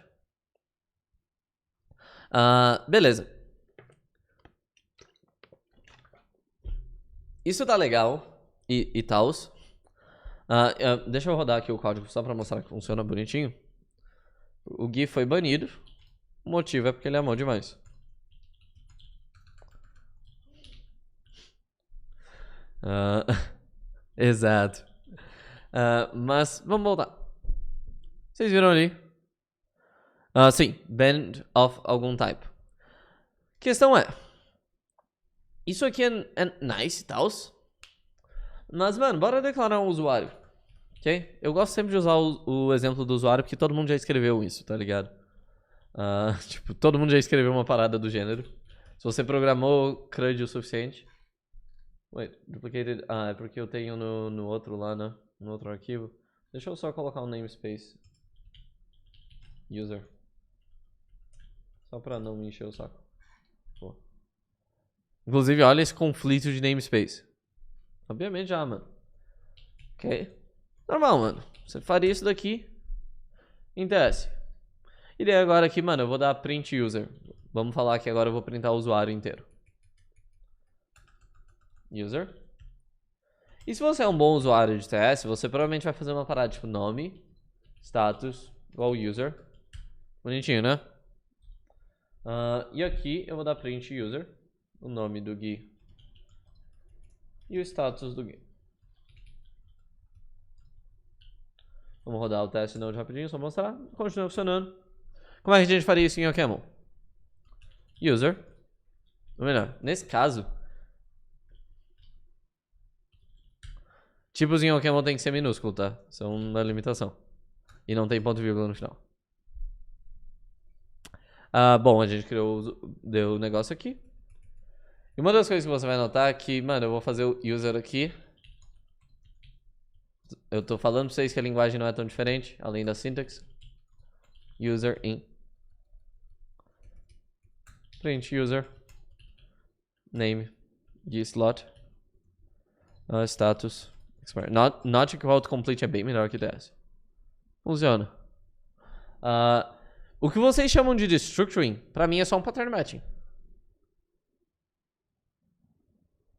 Beleza. Isso tá legal. E tals. Deixa eu rodar aqui o código só pra mostrar que funciona bonitinho. O Gui foi banido. O motivo é porque ele amou demais. Exato. Mas vamos voltar. Vocês viram ali? Sim, band of algum type. Questão é, isso aqui é nice e tal, mas mano, bora declarar um usuário, ok? Eu gosto sempre de usar o exemplo do usuário porque todo mundo já escreveu isso, tá ligado? Tipo, todo mundo já escreveu uma parada do gênero. Se você programou CRUD o suficiente. Wait, duplicated. É porque eu tenho no outro lá, né? No outro arquivo. Deixa eu só colocar um namespace. User. Só pra não me encher o saco. Pô. Inclusive, olha esse conflito de namespace. Obviamente já, mano. Ok. Normal, mano. Você faria isso daqui em TS. E daí agora aqui, mano, eu vou dar print user. Vamos falar que agora eu vou printar o usuário inteiro. User. E se você é um bom usuário de TS, você provavelmente vai fazer uma parada tipo nome, status, igual user. Bonitinho, né? E aqui eu vou dar print user, o nome do Gui e o status do Gui. Vamos rodar o teste node rapidinho, só mostrar. Continua funcionando. Como é que a gente faria isso em OCaml? User. Ou melhor, nesse caso, tipos em OCaml tem que ser minúsculo, tá? São uma limitação. E não tem ponto e vírgula no final. Bom, a gente deu o negócio aqui. E uma das coisas que você vai notar é que, mano, eu vou fazer o user aqui. Eu tô falando pra vocês que a linguagem não é tão diferente, além da syntax. User in. Print user. Name. De slot. Status. Expire. Not equal to complete é bem melhor que DS. Funciona. O que vocês chamam de destructuring, pra mim é só um pattern matching.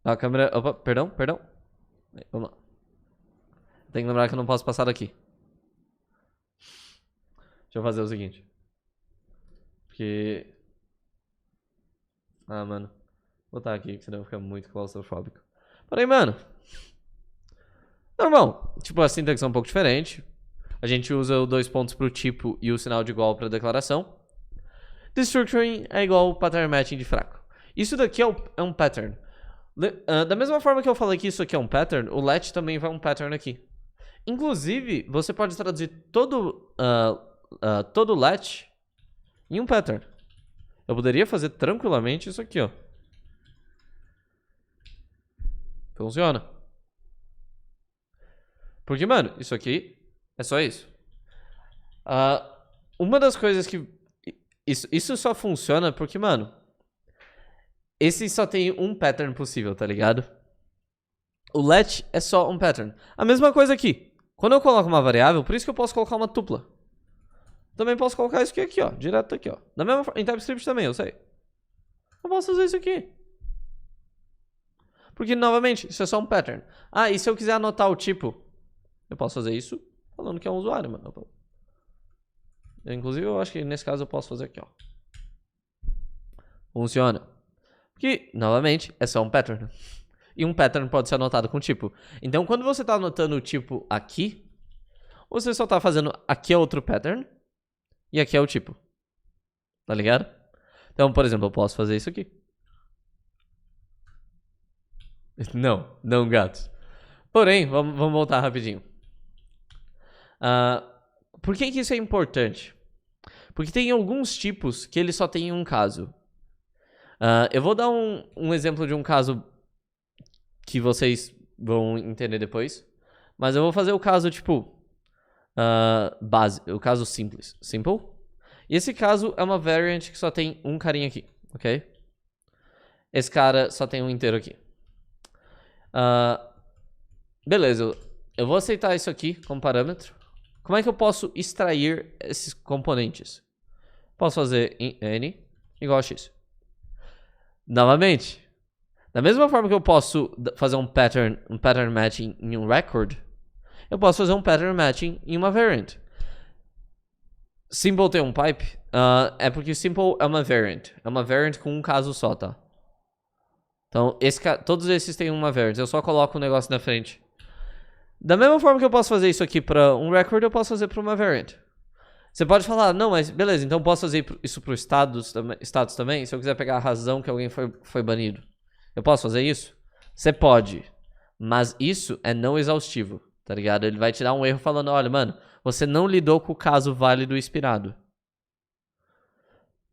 A câmera... Opa, perdão. Vamos lá. Tem que lembrar que eu não posso passar daqui. Deixa eu fazer o seguinte. Porque... mano. Vou botar aqui, que senão fica muito claustrofóbico. Peraí, mano. Normal. Tipo, a sintaxe é um pouco diferente. A gente usa os 2 pontos pro tipo e o sinal de igual pra declaração. Destructuring é igual pattern matching de fraco. Isso daqui é um pattern. Da mesma forma que eu falei que isso aqui é um pattern, o let também vai um pattern aqui. Inclusive, você pode traduzir todo let em um pattern. Eu poderia fazer tranquilamente isso aqui, ó. Funciona. Porque, mano, isso aqui é só isso. Uma das coisas que... Isso só funciona porque, mano... Esse só tem um pattern possível, tá ligado? O let é só um pattern. A mesma coisa aqui. Quando eu coloco uma variável, por isso que eu posso colocar uma tupla. Também posso colocar isso aqui, ó. Direto aqui, ó. Da mesma forma, em TypeScript também, eu sei. Eu posso fazer isso aqui. Porque, novamente, isso é só um pattern. E se eu quiser anotar o tipo, eu posso fazer isso falando que é um usuário, mano. Inclusive, eu acho que nesse caso eu posso fazer aqui, ó. Funciona. Porque, novamente, é só um pattern. e um pattern pode ser anotado com tipo. Então, quando você está anotando o tipo aqui, você só está fazendo aqui é outro pattern e aqui é o tipo. Tá ligado? Então, por exemplo, eu posso fazer isso aqui. Não, gatos. Porém, vamos voltar rapidinho. Por que isso é importante? Porque tem alguns tipos que ele só tem um caso. Eu vou dar um exemplo de um caso que vocês vão entender depois. Mas eu vou fazer o caso, tipo, base, o caso simples. Simple. E esse caso é uma variant que só tem um carinha aqui, ok? Esse cara só tem um inteiro aqui. Beleza, eu vou aceitar isso aqui como parâmetro. Como é que eu posso extrair esses componentes? Posso fazer n igual a x. Novamente, da mesma forma que eu posso fazer um pattern matching em um record, eu posso fazer um pattern matching em uma variant. Simple tem um pipe, é porque simple é uma variant. É uma variant com um caso só, tá? Então, todos esses têm uma variant. Eu só coloco o negócio na frente. Da mesma forma que eu posso fazer isso aqui para um record, eu posso fazer para uma variant. Você pode falar, não, mas beleza, então eu posso fazer isso para o status também? Se eu quiser pegar a razão que alguém foi banido. Eu posso fazer isso? Você pode. Mas isso é não exaustivo, tá ligado? Ele vai te dar um erro falando, olha, mano, você não lidou com o caso válido expirado.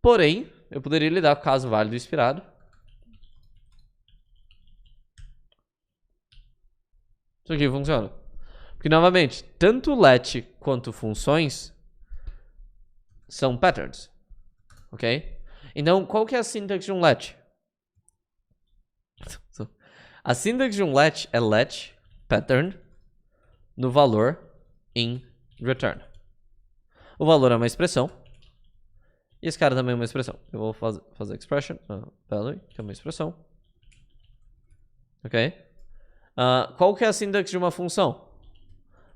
Porém, eu poderia lidar com o caso válido expirado. Isso aqui funciona. Porque, novamente, tanto let quanto funções são patterns. Ok? Então, qual que é a sintaxe de um let? A sintaxe de um let é let pattern no valor in return. O valor é uma expressão. E esse cara também é uma expressão. Eu vou fazer expression, value, que é uma expressão. Ok? Qual que é a sintaxe de uma função?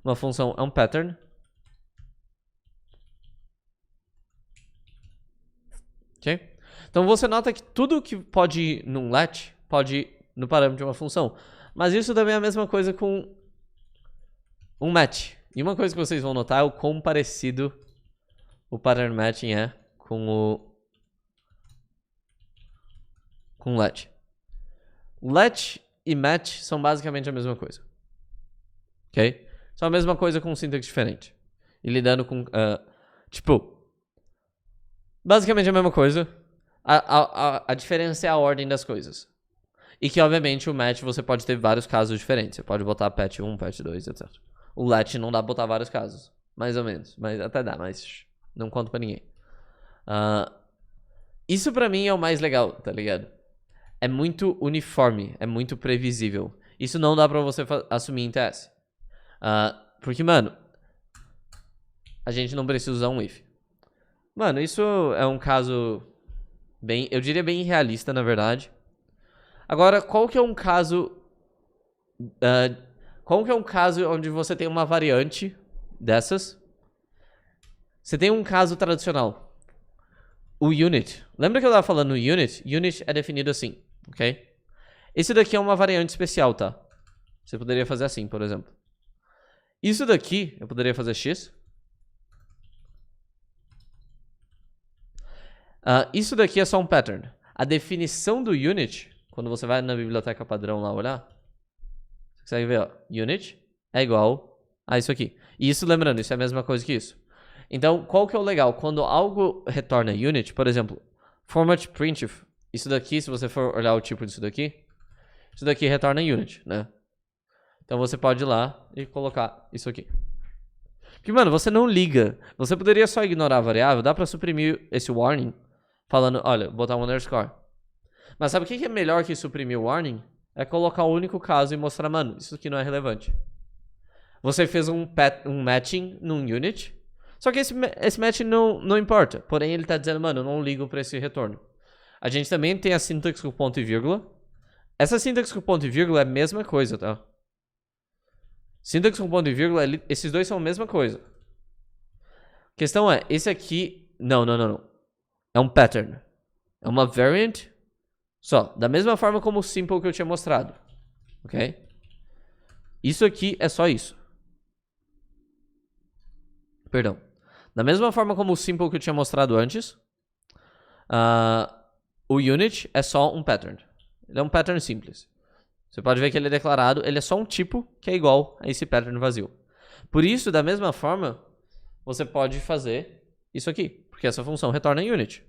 Uma função é um pattern. Ok? Então você nota que tudo que pode ir num let pode ir no parâmetro de uma função. Mas isso também é a mesma coisa com um match. E uma coisa que vocês vão notar é o quão parecido o pattern matching é com let. Let e match são basicamente a mesma coisa. Ok? São a mesma coisa com sintaxe diferente. E lidando com... basicamente a mesma coisa. A diferença é a ordem das coisas. E que, obviamente, o match você pode ter vários casos diferentes. Você pode botar patch 1, patch 2, etc. O let não dá pra botar vários casos. Mais ou menos. Mas até dá, mas não conto pra ninguém. Isso pra mim é o mais legal, tá ligado? É muito uniforme, é muito previsível. Isso não dá pra você assumir em TS. Porque, mano, a gente não precisa usar um if. Mano, isso é um caso bem, eu diria bem realista, na verdade. Agora, qual que é um caso onde você tem uma variante dessas? Você tem um caso tradicional. O unit. Lembra que eu tava falando no unit? Unit é definido assim, ok? Esse daqui é uma variante especial, tá? Você poderia fazer assim, por exemplo. Isso daqui, eu poderia fazer x. Isso daqui é só um pattern. A definição do unit, quando você vai na biblioteca padrão lá olhar, você consegue ver, ó, unit é igual a isso aqui. E isso, lembrando, isso é a mesma coisa que isso. Então, qual que é o legal? Quando algo retorna unit, por exemplo, format printf, isso daqui, se você for olhar o tipo disso daqui, isso daqui retorna unit, né? Então você pode ir lá e colocar isso aqui. Porque, mano, você não liga. Você poderia só ignorar a variável, dá pra suprimir esse warning, falando, olha, botar um underscore. Mas sabe o que é melhor que suprimir o warning? É colocar o único caso e mostrar, mano, isso aqui não é relevante. Você fez um matching num unit, só que esse matching não importa. Porém, ele tá dizendo, mano, eu não ligo pra esse retorno. A gente também tem a sintaxe com ponto e vírgula. Essa sintaxe com ponto e vírgula é a mesma coisa, tá? Sintaxe com ponto e vírgula, esses dois são a mesma coisa. A questão é, esse aqui... Não. É um pattern. É uma variant só. Da mesma forma como o simple que eu tinha mostrado. ok? Isso aqui é só isso. Perdão. Da mesma forma como o simple que eu tinha mostrado antes, o unit é só um pattern. Ele é um pattern simples. Você pode ver que ele é declarado, ele é só um tipo que é igual a esse pattern vazio. Por isso, da mesma forma, você pode fazer isso aqui, porque essa função retorna unit.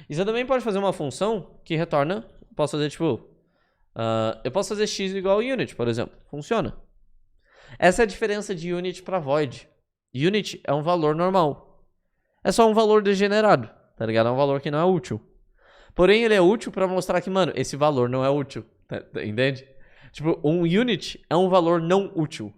E você também pode fazer uma função que retorna, posso fazer tipo, eu posso fazer x igual a unit, por exemplo. Funciona. Essa é a diferença de unit para void. Unit é um valor normal. É só um valor degenerado, tá ligado? É um valor que não é útil. Porém, ele é útil para mostrar que, mano, esse valor não é útil, entende? Tipo, um unit é um valor não útil.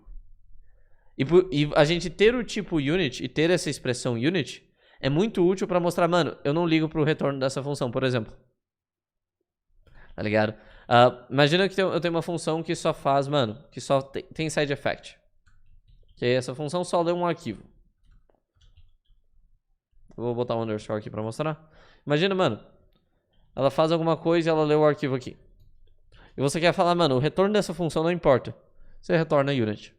E a gente ter o tipo unit e ter essa expressão unit é muito útil para mostrar, mano, eu não ligo pro retorno dessa função, por exemplo. Tá ligado? Imagina que eu tenho uma função que só faz, mano, que só tem side effect. Que essa função só lê um arquivo. Eu vou botar um underscore aqui pra mostrar. Imagina, mano, ela faz alguma coisa e ela lê o arquivo aqui. E você quer falar, mano, o retorno dessa função não importa. Você retorna unit.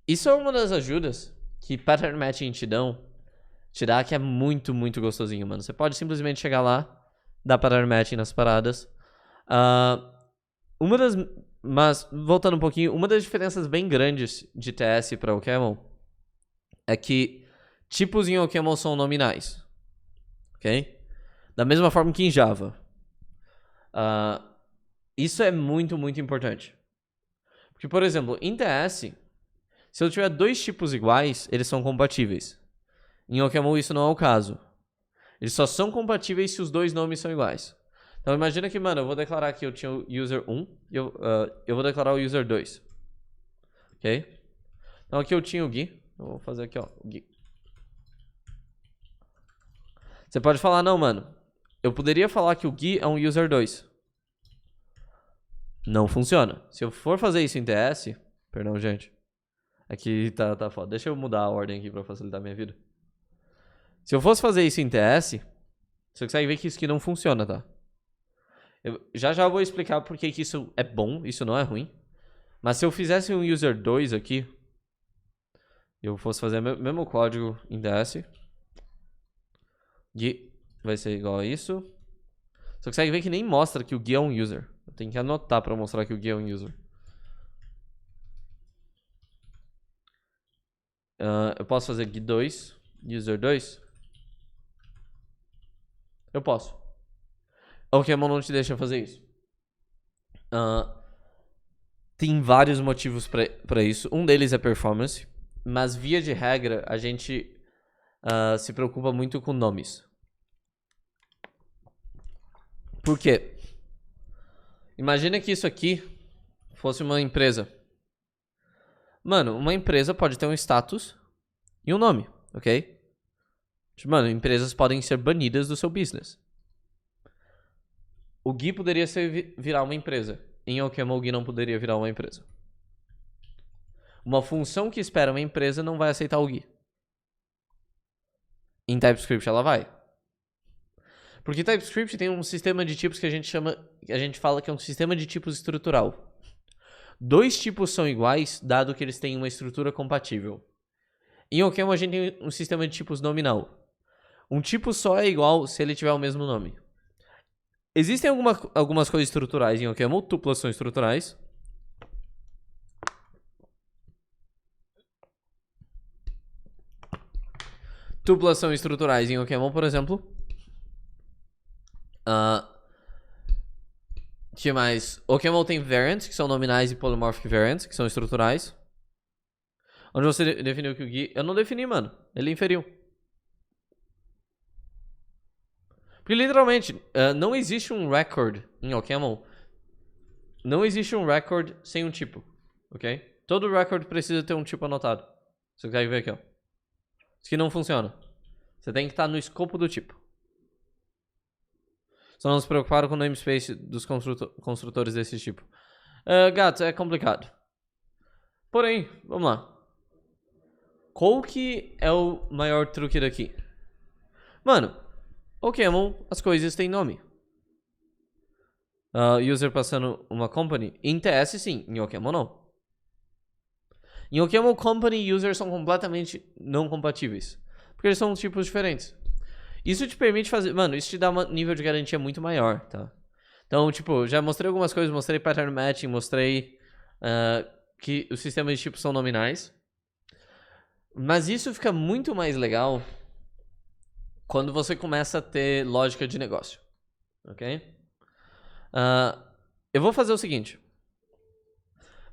Isso é uma das ajudas que Pattern Matching te dá, que é muito, muito gostosinho, mano. Você pode simplesmente chegar lá, dar Pattern Matching nas paradas. Mas, voltando um pouquinho, uma das diferenças bem grandes de TS para OCaml é que tipos em OCaml são nominais. Ok? Da mesma forma que em Java. Isso é muito, muito importante. Porque, por exemplo, em TS, se eu tiver dois tipos iguais, eles são compatíveis. Em OCaml isso não é o caso. Eles só são compatíveis se os dois nomes são iguais. Então imagina que, mano, eu vou declarar que eu tinha o user 1 e eu vou declarar o user 2. Ok? Então aqui eu tinha o Gui. Eu vou fazer aqui, ó, o Gui. Você pode falar, não, mano, eu poderia falar que o Gui é um user 2. Não funciona. Se eu for fazer isso em TS... Perdão, gente. Aqui tá foda. Deixa eu mudar a ordem aqui pra facilitar a minha vida. Se eu fosse fazer isso em TS, você consegue ver que isso aqui não funciona, tá? Eu já vou explicar por que isso é bom, isso não é ruim. Mas se eu fizesse um user 2 aqui, eu fosse fazer o mesmo código em TS, Gui vai ser igual a isso. Você consegue ver que nem mostra que o Gui é um user. Eu tenho que anotar pra mostrar que o Gui é um user. Eu posso fazer Gui 2, user 2? Eu posso. O OCaml não te deixa fazer isso. Tem vários motivos pra isso. Um deles é performance. Mas via de regra, a gente se preocupa muito com nomes. Por quê? Imagina que isso aqui fosse uma empresa. Mano, uma empresa pode ter um status e um nome, ok? Mano, empresas podem ser banidas do seu business. O Gui poderia virar uma empresa. Em OCaml, o Gui não poderia virar uma empresa. Uma função que espera uma empresa não vai aceitar o Gui. Em TypeScript ela vai. Porque TypeScript tem um sistema de tipos que a gente fala que é um sistema de tipos estrutural. Dois tipos são iguais, dado que eles têm uma estrutura compatível. Em OCaml a gente tem um sistema de tipos nominal. Um tipo só é igual se ele tiver o mesmo nome. Existem algumas coisas estruturais em OCaml, tuplas são estruturais. Tuplas são estruturais em OCaml, por exemplo. Que mais? OCaml tem variants, que são nominais, e polymorphic variants, que são estruturais. Onde você definiu que o Gui... Eu não defini, mano. Ele inferiu. Porque literalmente, não existe um record em OCaml. Não existe um record sem um tipo. Ok? Todo record precisa ter um tipo anotado. Você consegue ver aqui, ó. Isso aqui não funciona. Você tem que estar no escopo do tipo. Só não se preocuparam com o namespace dos construtores desse tipo. Gato, é complicado. Porém, vamos lá. Qual que é o maior truque daqui? Mano, OCaml, as coisas têm nome. User passando uma company? Em TS, sim. Em OCaml, não. Em OCaml, company e user são completamente não compatíveis. Porque eles são tipos diferentes. Isso te permite fazer... Mano, isso te dá um nível de garantia muito maior, tá? Então, tipo, já mostrei algumas coisas. Mostrei pattern matching, mostrei que os sistemas de tipos são nominais. Mas isso fica muito mais legal quando você começa a ter lógica de negócio. Ok? Eu vou fazer o seguinte.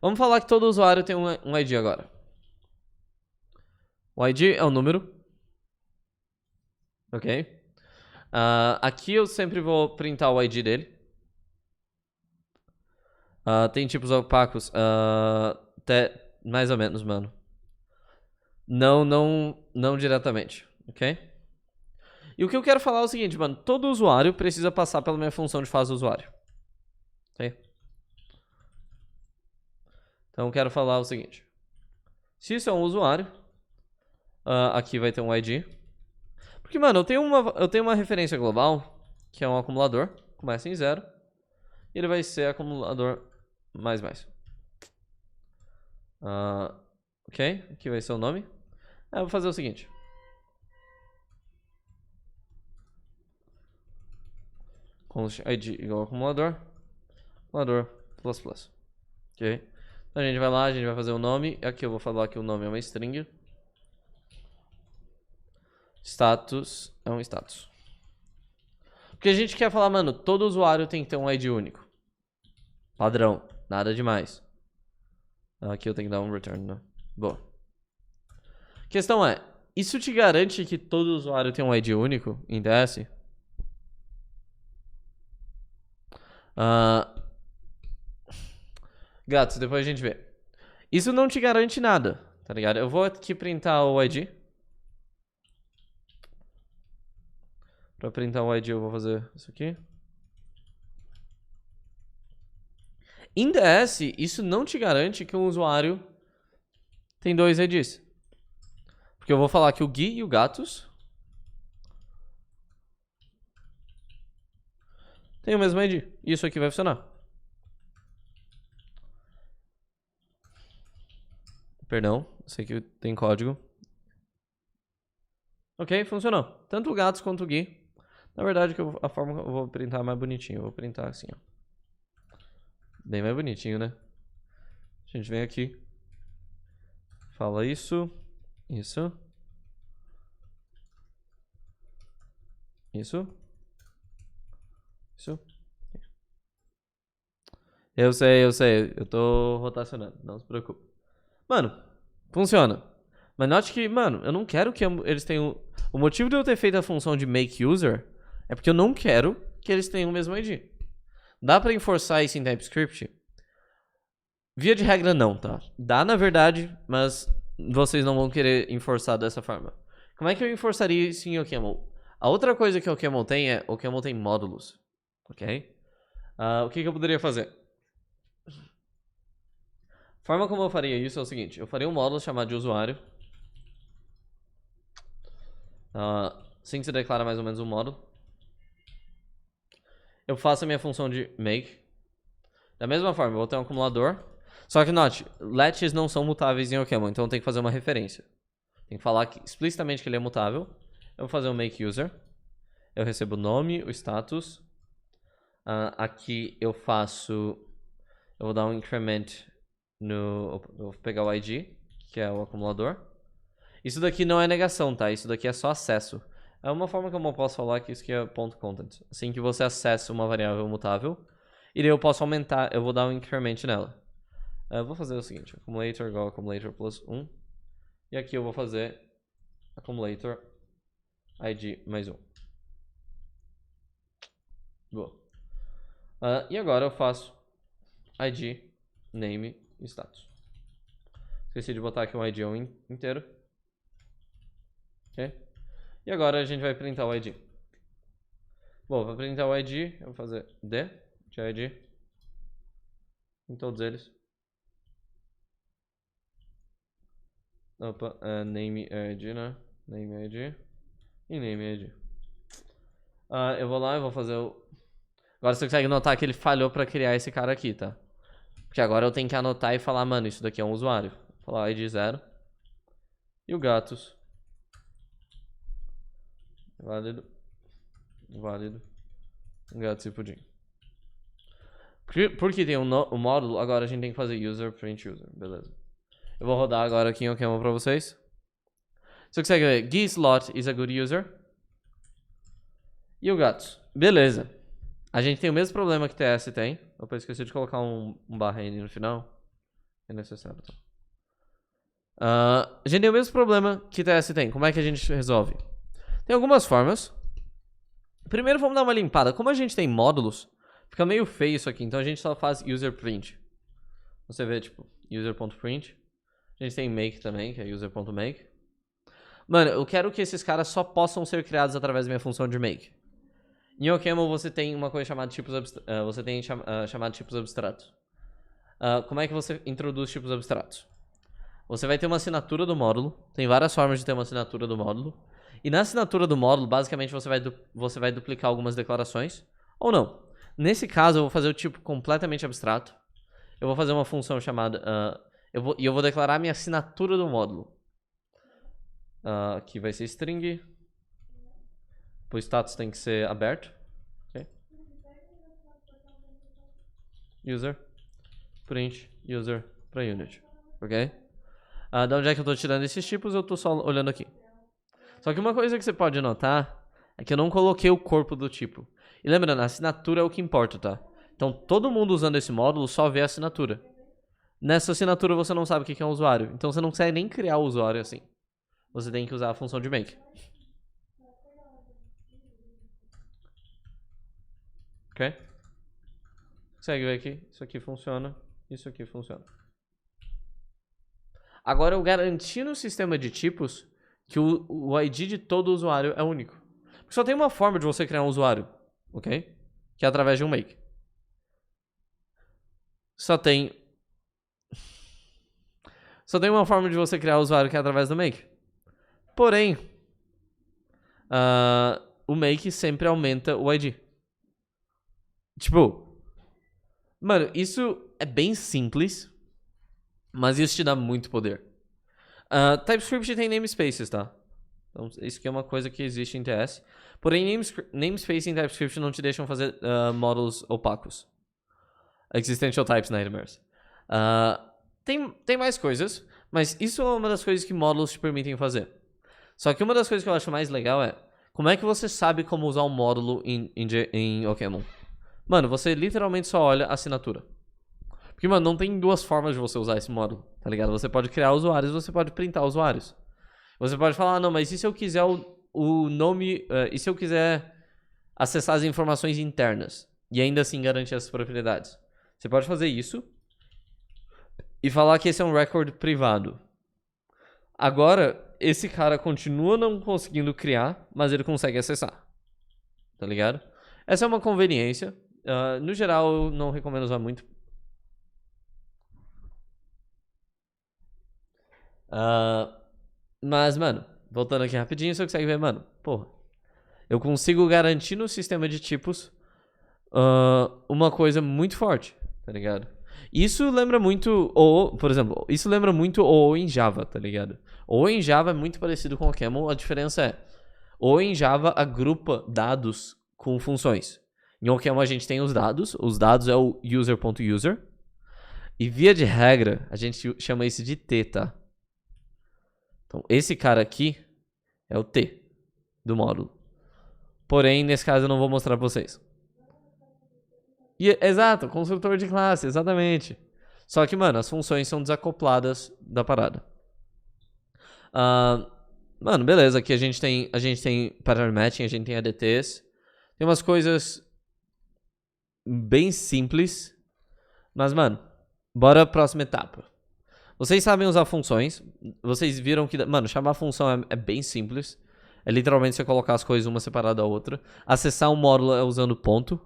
Vamos falar que todo usuário tem um ID agora. O ID é o número. Ok? Aqui eu sempre vou printar o ID dele. Tem tipos opacos? Até mais ou menos, mano. Não diretamente. Ok? E o que eu quero falar é o seguinte, mano. Todo usuário precisa passar pela minha função de faz usuário. Ok? Então eu quero falar o seguinte. Se isso é um usuário, aqui vai ter um ID. Porque, mano, eu tenho uma referência global, que é um acumulador. Começa em 0. E ele vai ser acumulador mais. Ok? Aqui vai ser o nome. Eu vou fazer o seguinte. Const ID igual acumulador. Acumulador plus. Ok? Então a gente vai lá, a gente vai fazer o nome. Aqui eu vou falar que o nome é uma string. Status é um status. Porque a gente quer falar, mano, todo usuário tem que ter um ID único. Padrão, nada demais. Aqui eu tenho que dar um return, né? Boa. A questão é, isso te garante que todo usuário tem um ID único em DS? Gatos, depois a gente vê. Isso não te garante nada, tá ligado? Eu vou aqui printar o ID. Pra printar o ID eu vou fazer isso aqui. Em DS, isso não te garante que um usuário tem dois IDs. Porque eu vou falar que o Gui e o Gatos tem o mesmo ID. E isso aqui vai funcionar. Perdão, isso aqui tem código. Ok, funcionou. Tanto o Gatos quanto o Gui. Na verdade, a forma que eu vou printar é mais bonitinho. Eu vou printar assim, ó. Bem mais bonitinho, né? A gente vem aqui. Fala isso. Isso. Isso. Isso. Eu sei. Eu tô rotacionando. Não se preocupe. Mano, funciona. Mas note que, mano, eu não quero que eles tenham... O motivo de eu ter feito a função de make user é porque eu não quero que eles tenham o mesmo ID. Dá pra enforçar isso em TypeScript? Via de regra não, tá? Dá na verdade, mas vocês não vão querer enforçar dessa forma. Como é que eu enforçaria isso em OCaml? A outra coisa que o OCaml tem é... O OCaml tem módulos, ok? O que eu poderia fazer? A forma como eu faria isso é o seguinte. Eu faria um módulo chamado de usuário. Assim que você declara mais ou menos um módulo. Eu faço a minha função de make. Da mesma forma, eu vou ter um acumulador. Só que note, latches não são mutáveis em OCaml, então eu tenho que fazer uma referência. Tem que falar explicitamente que ele é mutável. Eu vou fazer um make user. Eu recebo o nome, o status. Aqui eu faço... Eu vou dar um increment no... Eu vou pegar o ID, que é o acumulador. Isso daqui não é negação, tá? Isso daqui é só acesso. É uma forma como eu posso falar que isso aqui é ponto .content. Assim que você acessa uma variável mutável, e daí eu posso aumentar, eu vou dar um increment nela. Eu vou fazer o seguinte, accumulator igual accumulator plus 1. E aqui eu vou fazer accumulator id mais 1. Boa. E agora eu faço id, name e status. Esqueci de botar aqui um id inteiro. Ok? E agora a gente vai printar o id. Bom, para printar o id, eu vou fazer d de id em todos eles. Opa, name id, né? Name id e name id. Eu vou lá, eu vou fazer o... Agora você consegue notar que ele falhou pra criar esse cara aqui, tá? Porque agora eu tenho que anotar e falar, mano, isso daqui é um usuário. Vou falar ID 0. E o Gatos. Válido. Válido. Gatos e pudim. Porque tem um módulo, agora a gente tem que fazer user, print user. Beleza. Eu vou rodar agora aqui em OCaml pra vocês. Você consegue ver, Gslot is a good user. E o Gatos. Beleza. A gente tem o mesmo problema que TS tem. Opa, esqueci de colocar um barra N no final. É necessário, tá? A gente tem o mesmo problema que TS tem. Como é que a gente resolve? Tem algumas formas. Primeiro vamos dar uma limpada. Como a gente tem módulos, fica meio feio isso aqui. Então a gente só faz user print. Você vê, tipo, user.print. A gente tem make também, que é user.make. Mano, eu quero que esses caras só possam ser criados através da minha função de make. Em OCaml você tem uma coisa chamada tipos chamado tipos abstratos. Como é que você introduz tipos abstratos? Você vai ter uma assinatura do módulo. Tem várias formas de ter uma assinatura do módulo. E na assinatura do módulo, basicamente, você vai duplicar algumas declarações. Ou não. Nesse caso, eu vou fazer o tipo completamente abstrato. Eu vou fazer uma função chamada... eu vou declarar a minha assinatura do módulo. Aqui vai ser string. O status tem que ser aberto. Okay. User. Print. User para unit. Ok? Da onde é que eu tô tirando esses tipos? Eu tô só olhando aqui. Só que uma coisa que você pode notar é que eu não coloquei o corpo do tipo. E lembrando, a assinatura é o que importa, tá? Então todo mundo usando esse módulo só vê a assinatura. Nessa assinatura você não sabe o que é um usuário. Então você não consegue nem criar o usuário assim. Você tem que usar a função de make. Ok? Consegue ver aqui? Isso aqui funciona. Isso aqui funciona. Agora eu garanti no sistema de tipos que o ID de todo usuário é único. Porque só tem uma forma de você criar um usuário, ok? Que é através de um make. Só tem uma forma de você criar um usuário que é através do make. Porém, o make sempre aumenta o ID. Tipo, mano, isso é bem simples, mas isso te dá muito poder. TypeScript tem namespaces, tá? Então, isso aqui é uma coisa que existe em TS. Porém, namespace em TypeScript não te deixam fazer módulos opacos. Existential Types Nightmares. Tem mais coisas, mas isso é uma das coisas que módulos te permitem fazer. Só que uma das coisas que eu acho mais legal é como é que você sabe como usar um módulo em OCaml. Mano, você literalmente só olha a assinatura. Porque, mano, não tem duas formas de você usar esse módulo, tá ligado? Você pode criar usuários, você pode printar usuários. Você pode falar, não, mas e se eu quiser o nome... e se eu quiser acessar as informações internas? E ainda assim garantir essas propriedades? Você pode fazer isso e falar que esse é um record privado. Agora, esse cara continua não conseguindo criar, mas ele consegue acessar. Tá ligado? Essa é uma conveniência. No geral, eu não recomendo usar muito. Mas, mano, voltando aqui rapidinho, você consegue ver, mano, porra. Eu consigo garantir no sistema de tipos uma coisa muito forte, tá ligado? Isso lembra muito por exemplo, isso lembra muito o em Java, tá ligado? O em Java é muito parecido com o OCaml, a diferença é o em Java agrupa dados com funções. Em OCaml a gente tem os dados é o user.user, e via de regra a gente chama isso de T, tá? Então esse cara aqui é o T do módulo. Porém, nesse caso eu não vou mostrar pra vocês. Exato, construtor de classe, exatamente. Só que, mano, as funções são desacopladas da parada. Mano, beleza, aqui a gente tem pattern matching, a gente tem ADTs. Tem umas coisas bem simples. Mas, mano, bora pra próxima etapa. Vocês sabem usar funções. Vocês viram que, mano, chamar função é bem simples. É literalmente você colocar as coisas uma separada da outra. Acessar um módulo é usando ponto.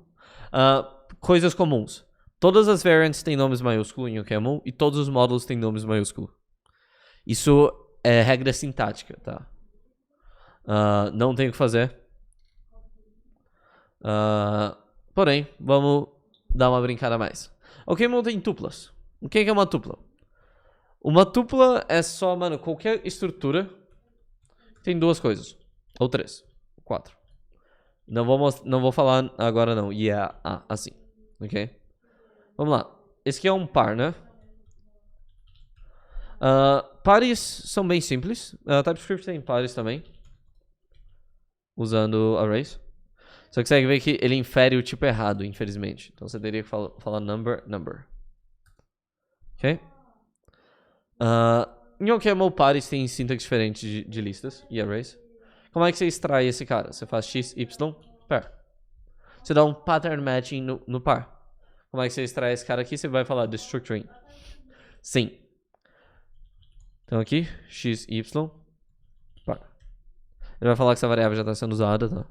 Coisas comuns. Todas as variants têm nomes maiúsculos em OCaml e todos os módulos têm nomes maiúsculos. Isso é regra sintática, tá? Não tem o que fazer. Porém, vamos dar uma brincada a mais. OCaml tem tuplas. O que é uma tupla? Uma tupla é só, mano, qualquer estrutura tem duas coisas. Ou três. 4. Não vou falar agora não. Assim. Ok? Vamos lá. Esse aqui é um par, né? Pares são bem simples. TypeScript tem pares também. Usando arrays. Só que você consegue ver que ele infere o tipo errado, infelizmente. Então você teria que falar number. Ok? Em OCaml, pares tem sintaxe diferente de listas e arrays. Como é que você extrai esse cara? Você faz x, y, pair. Você dá um pattern matching no par. Como é que você extrai esse cara aqui? Você vai falar destructuring. Sim. Então aqui, x, y, par. Ele vai falar que essa variável já está sendo usada, tá?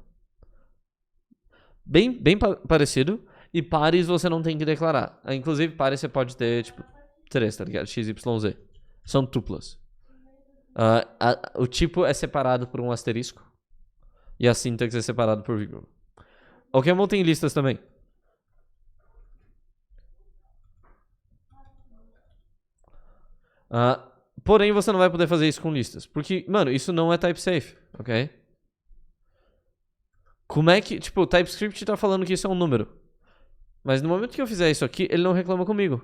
Bem parecido. E pares você não tem que declarar. Inclusive, pares você pode ter, tipo, 3, tá ligado? X, Y, Z. São tuplas. O tipo é separado por um asterisco. E a sintaxe é separado por vírgula. OCaml tem listas também. Porém, você não vai poder fazer isso com listas. Porque, mano, isso não é type safe, ok? Como é que... Tipo, o TypeScript tá falando que isso é um número. Mas no momento que eu fizer isso aqui, ele não reclama comigo.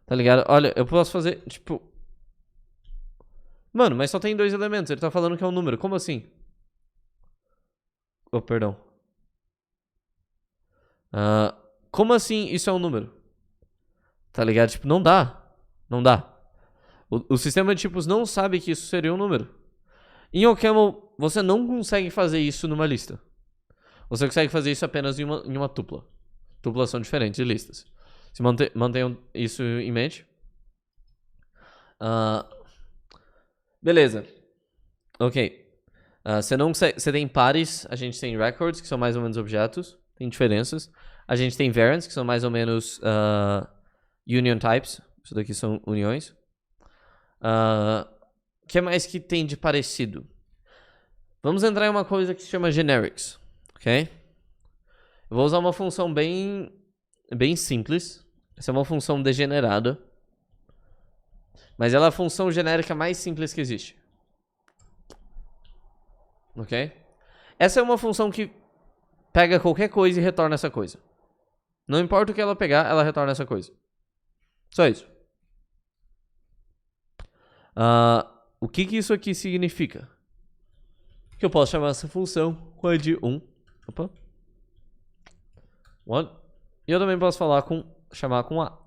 Tá ligado? Olha, eu posso fazer, tipo... Mano, mas só tem 2 elementos. Ele tá falando que é um número. Como assim? Oh, perdão. Como assim isso é um número? Tá ligado? Tipo, não dá. Não dá. O sistema de tipos não sabe que isso seria um número. Em OCaml, você não consegue fazer isso numa lista. Você consegue fazer isso apenas em uma tupla. Tuplas são diferentes de listas. Se mantenham isso em mente. Beleza. Ok. Você tem pares, a gente tem records, que são mais ou menos objetos. Tem diferenças. A gente tem variants, que são mais ou menos union types. Isso daqui são uniões. O que mais que tem de parecido? Vamos entrar em uma coisa que se chama generics. Ok? Eu vou usar uma função bem simples. Essa é uma função degenerada. Mas ela é a função genérica mais simples que existe. Ok? Essa é uma função que pega qualquer coisa e retorna essa coisa. Não importa o que ela pegar, ela retorna essa coisa. Só isso. O que isso aqui significa? Que eu posso chamar essa função com a de 1. Opa. 1. E eu também posso chamar com A.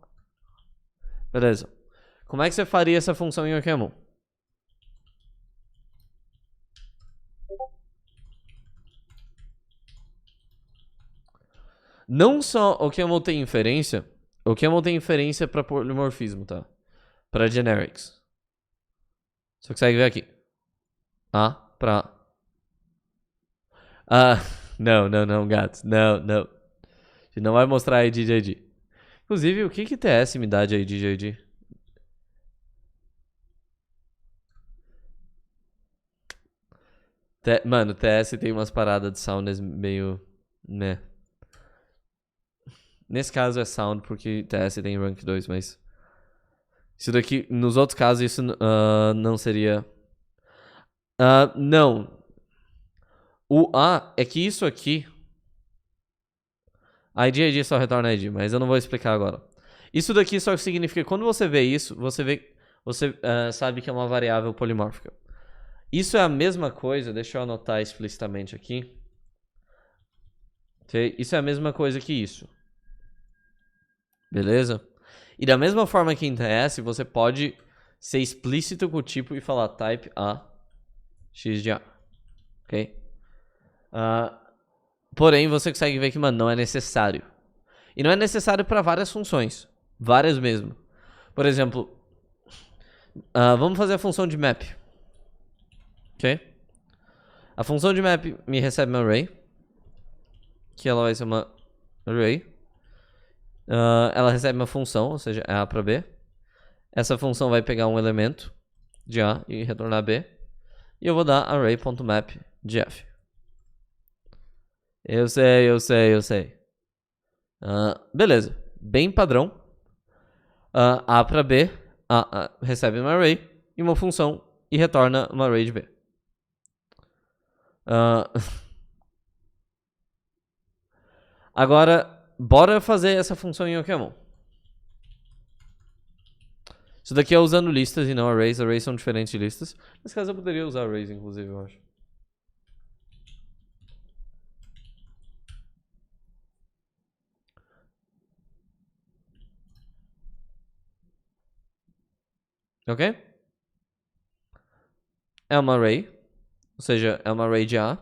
Beleza. Como é que você faria essa função em OCaml? Não só OCaml tem inferência. OCaml tem inferência para polimorfismo, tá? Para generics. Você consegue ver aqui. A pra A. Não, gato. Não. A gente não vai mostrar a ID de ID. Inclusive, o que TS me dá de ID de ID? Mano, TS tem umas paradas de soundness meio... né. Nesse caso é sound, porque TS tem rank 2, mas... Isso daqui, nos outros casos, isso não seria... não. O A é que isso aqui... ID só retorna ID, mas eu não vou explicar agora. Isso daqui só significa que quando você vê isso, você sabe que é uma variável polimórfica. Isso é a mesma coisa, deixa eu anotar explicitamente aqui. Okay? Isso é a mesma coisa que isso. Beleza? E da mesma forma que em TS, você pode ser explícito com o tipo e falar type A, x de A. Ok? Porém, você consegue ver que, mano, não é necessário. E não é necessário para várias funções. Várias mesmo. Por exemplo, vamos fazer a função de map. Ok? A função de map me recebe uma array. Que ela vai ser uma array. Ela recebe uma função, ou seja, é A para B. Essa função vai pegar um elemento de A e retornar B. E eu vou dar array.map de F. Eu sei, eu sei, eu sei. Beleza. Bem padrão. A para B recebe uma array e uma função e retorna uma array de B. Agora, bora fazer essa função em OCaml. Isso daqui é usando listas e não arrays. Arrays são diferentes de listas. Nesse caso eu poderia usar arrays, inclusive, eu acho. Ok? É uma array. Ou seja, é uma array de A.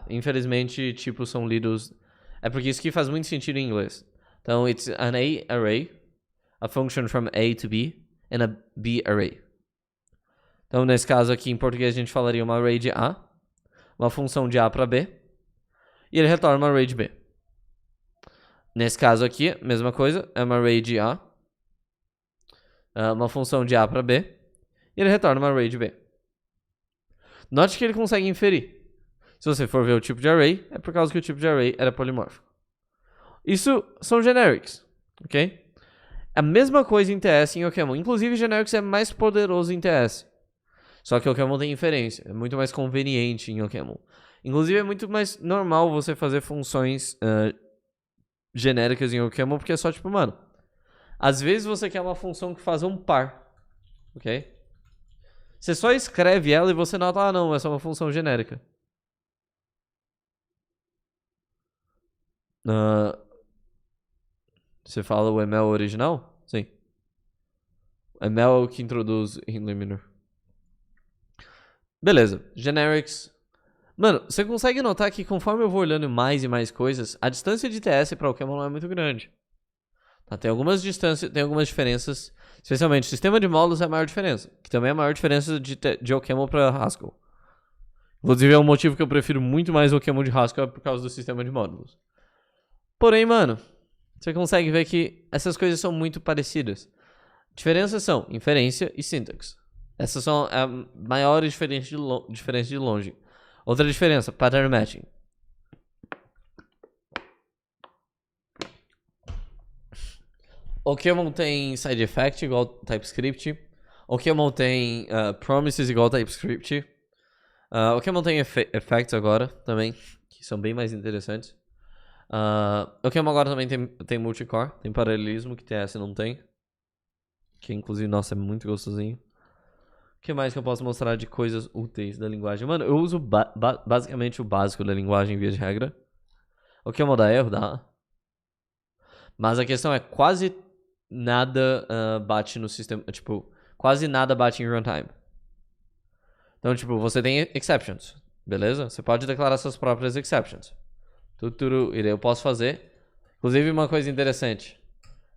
Infelizmente, tipos são lidos... É porque isso aqui faz muito sentido em inglês. Então, it's an A array, a function from A to B, and a B array. Então, nesse caso aqui, em português, a gente falaria uma array de A, uma função de A para B, e ele retorna uma array de B. Nesse caso aqui, mesma coisa, é uma array de A, uma função de A para B, e ele retorna uma array de B. Note que ele consegue inferir. Se você for ver o tipo de array, é por causa que o tipo de array era polimórfico. Isso são generics, ok? A mesma coisa em TS e em OCaml. Inclusive, generics é mais poderoso em TS. Só que o OCaml tem inferência. É muito mais conveniente em OCaml. Inclusive, é muito mais normal você fazer funções genéricas em OCaml, porque é só tipo, mano, às vezes você quer uma função que faz um par, ok? Você só escreve ela e você nota, não, essa é uma função genérica. Você fala o ML original? Sim. ML é o que introduz em Liminar. Beleza. Generics. Mano, você consegue notar que conforme eu vou olhando mais e mais coisas, a distância de TS para OCaml não é muito grande. Tá, tem algumas diferenças. Especialmente o sistema de módulos é a maior diferença. Que também é a maior diferença de OCaml para Haskell. Inclusive é um motivo que eu prefiro muito mais OCaml de Haskell por causa do sistema de módulos. Porém, mano, você consegue ver que essas coisas são muito parecidas. Diferenças são inferência e syntax. Essas são a maiores diferenças de longe. Outra diferença, pattern matching. OCaml tem side effect igual TypeScript. OCaml tem promises igual TypeScript. OCaml tem effects agora também, que são bem mais interessantes. OCaml agora também tem multicore, tem paralelismo, que TS não tem. Que inclusive, nossa, é muito gostosinho. O que mais que eu posso mostrar de coisas úteis da linguagem? Mano, eu uso basicamente o básico da linguagem via de regra. OCaml dá erro? Dá. Mas a questão é quase nada bate no sistema. Tipo, quase nada bate em runtime. Então, tipo, você tem exceptions. Beleza? Você pode declarar suas próprias exceptions. E daí eu posso fazer. Inclusive, uma coisa interessante.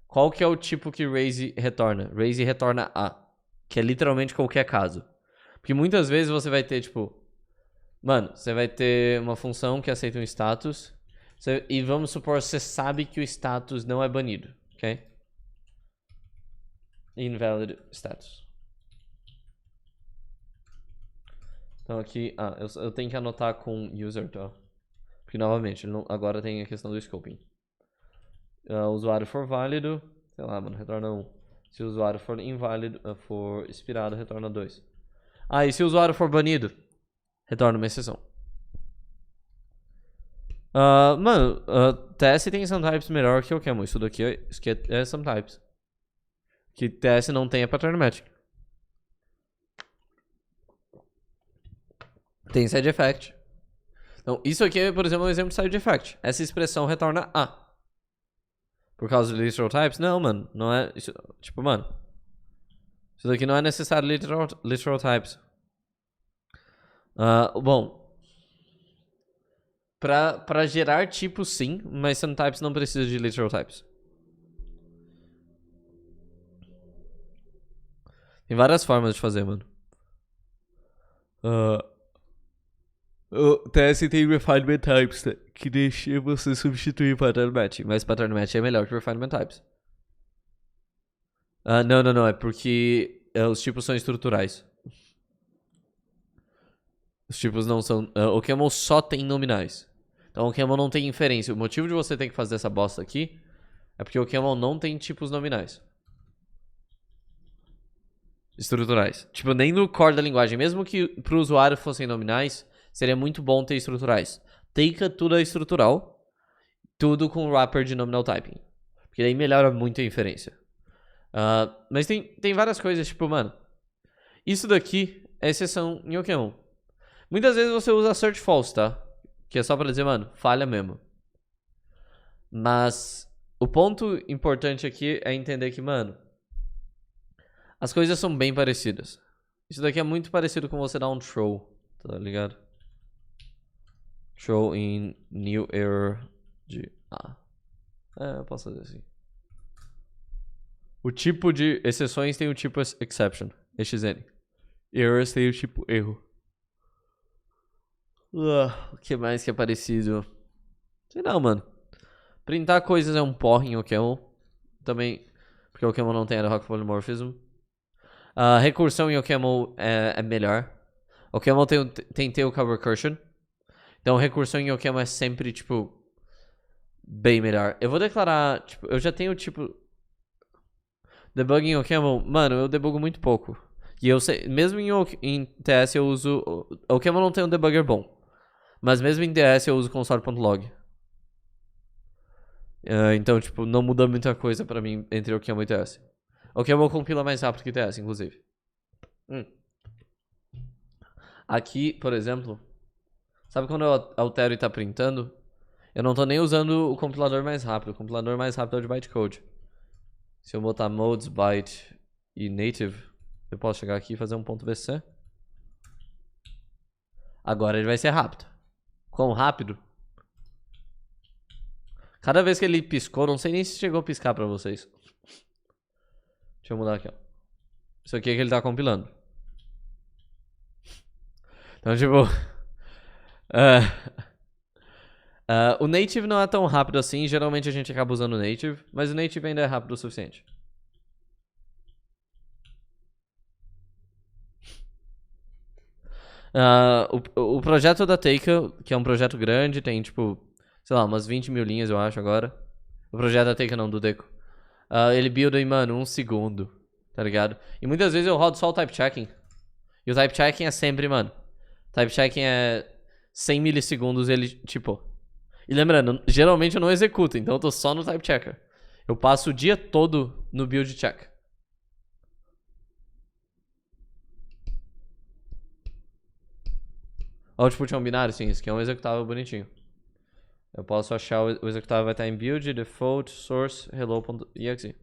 Qual que é o tipo que raise retorna? Raise retorna A. Que é literalmente qualquer caso. Porque muitas vezes você vai ter, tipo... Mano, você vai ter uma função que aceita um status. E vamos supor, você sabe que o status não é banido. Ok? Invalid status. Então aqui... eu tenho que anotar com user, tá? Porque, novamente, agora tem a questão do scoping. Usuário for válido, sei lá, mano, retorna 1. Se o usuário for inválido, for expirado, retorna 2. E se o usuário for banido, retorna uma exceção. Mano, TS tem sometimes melhor que o OCaml. Isso daqui é sometimes. Que TS não tem é pattern matching. Tem side effect. Então, isso aqui, por exemplo, é um exemplo de side effect. Essa expressão retorna A. Por causa de literal types? Não, mano. Não é... Isso, tipo, mano. Isso daqui não é necessário literal types. Bom. Pra gerar tipos, sim. Mas some types não precisa de literal types. Tem várias formas de fazer, mano. O TS tem refinement types, né? Que deixa você substituir pattern matching. Mas pattern matching é melhor que refinement types. Não. É porque os tipos são estruturais. Os tipos não são... o OCaml só tem nominais. Então o Camel não tem inferência. O motivo de você ter que fazer essa bosta aqui é porque o Camel não tem tipos nominais. Estruturais. Tipo, nem no core da linguagem. Mesmo que pro usuário fossem nominais, seria muito bom ter estruturais. Take tudo é estrutural. Tudo com wrapper de nominal typing. Porque daí melhora muito a inferência. Mas tem várias coisas, tipo, mano. Isso daqui é exceção em OCaml. Muitas vezes você usa search false, tá? Que é só pra dizer, mano, falha mesmo. Mas o ponto importante aqui é entender que, mano, as coisas são bem parecidas. Isso daqui é muito parecido com você dar um throw, tá ligado? Throw in new error de A. Eu posso fazer assim. O tipo de exceções tem o tipo exception, exn. Errors tem o tipo erro. O que mais que é parecido? Sei não, mano. Printar coisas é um porre em OCaml. Também, porque o OCaml não tem ad hoc polymorphism. Recursão em OCaml é melhor. OCaml tem tail cover recursion. Então recursão em OCaml é sempre, tipo, bem melhor. Eu vou declarar, tipo, eu já tenho, tipo... Debug em OCaml, mano, eu debugo muito pouco. E eu sei, mesmo em TS eu uso... O OCaml não tem um debugger bom. Mas mesmo em TS eu uso console.log. Então, tipo, não muda muita coisa pra mim entre OCaml e TS. OCaml compila mais rápido que TS, inclusive. Aqui, por exemplo, sabe quando eu altero e tá printando? Eu não tô nem usando o compilador mais rápido. O compilador mais rápido é o de bytecode. Se eu botar modes, byte e native, eu posso chegar aqui e fazer um .vc. Agora ele vai ser rápido. Quão rápido? Cada vez que ele piscou, não sei nem se chegou a piscar pra vocês. Deixa eu mudar aqui, ó. Isso aqui é que ele tá compilando. Então, tipo... o native não é tão rápido assim. Geralmente a gente acaba usando o native. Mas o native ainda é rápido o suficiente. O projeto da Teika, que é um projeto grande, tem tipo, sei lá, umas 20 mil linhas, eu acho, agora. O projeto da Teika não, do Deco. Ele builda em, mano, 1 segundo, tá ligado? E muitas vezes eu rodo só o type checking. E o type checking é sempre, mano. Type checking é 100 milissegundos, ele, tipo... E lembrando, geralmente eu não executo, então eu tô só no type checker. Eu passo o dia todo no build check. Output é um binário, sim, isso aqui é um executável bonitinho. Eu posso achar o executável vai estar em build, default, source, hello.exe.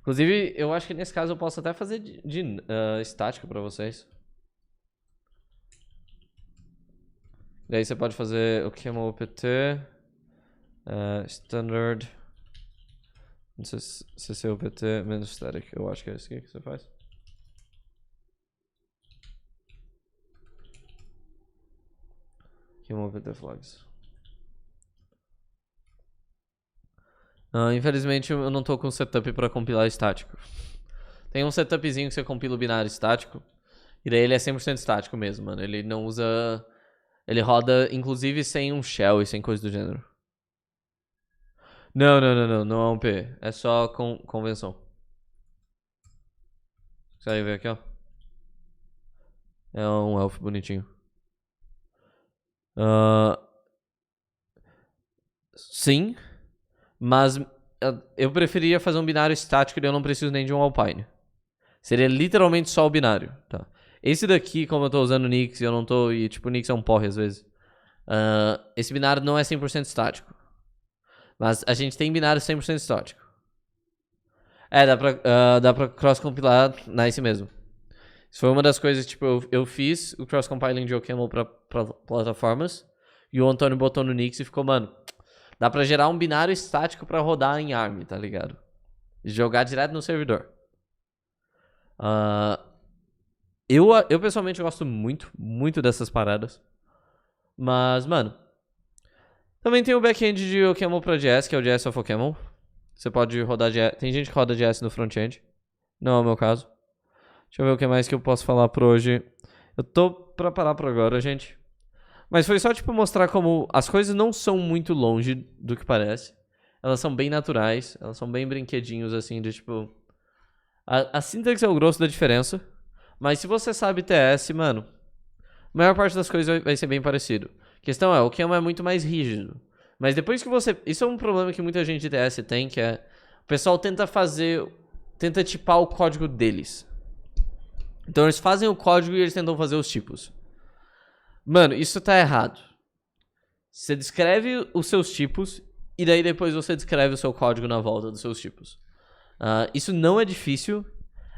Inclusive, eu acho que nesse caso eu posso até fazer de estático pra vocês. Daí você pode fazer o QML PT, standard, não sei se é o PT menos static, eu acho que é isso aqui que você faz. QML PT flags. Infelizmente eu não tô com setup pra compilar estático. Tem um setupzinho que você compila o binário estático, e daí ele é 100% estático mesmo, mano. Ele não usa... Ele roda, inclusive, sem um shell e sem coisa do gênero. Não é um P. É só convenção. Você vai ver aqui, ó. É um elf bonitinho. Sim, mas eu preferia fazer um binário estático e eu não preciso nem de um alpine. Seria literalmente só o binário, tá? Esse daqui, como eu tô usando Nix e eu não tô... E tipo, Nix é um porre às vezes. Esse binário não é 100% estático. Mas a gente tem binário 100% estático. Dá pra cross-compilar nice mesmo. Isso foi uma das coisas, tipo, eu fiz o cross-compiling de OCaml pra plataformas. E o Antônio botou no Nix e ficou, mano... Dá pra gerar um binário estático pra rodar em ARM, tá ligado? E jogar direto no servidor. Eu pessoalmente gosto muito dessas paradas. Mas, mano... Também tem o back-end de OCaml pra JS, que é o JS of OCaml. Você pode rodar JS... Tem gente que roda JS no front-end. Não é o meu caso. Deixa eu ver o que mais que eu posso falar por hoje. Eu tô pra parar por agora, gente. Mas foi só, tipo, mostrar como as coisas não são muito longe do que parece. Elas são bem naturais, elas são bem brinquedinhos, assim, de, tipo... A sintaxe é o grosso da diferença, mas se você sabe TS, mano, a maior parte das coisas vai ser bem parecido. A questão é, o QEMU é muito mais rígido. Mas depois que você... Isso é um problema que muita gente de TS tem, que é... O pessoal tenta tipar o código deles. Então eles fazem o código e eles tentam fazer os tipos. Mano, isso tá errado. Você descreve os seus tipos e daí depois você descreve o seu código na volta dos seus tipos. Isso não é difícil.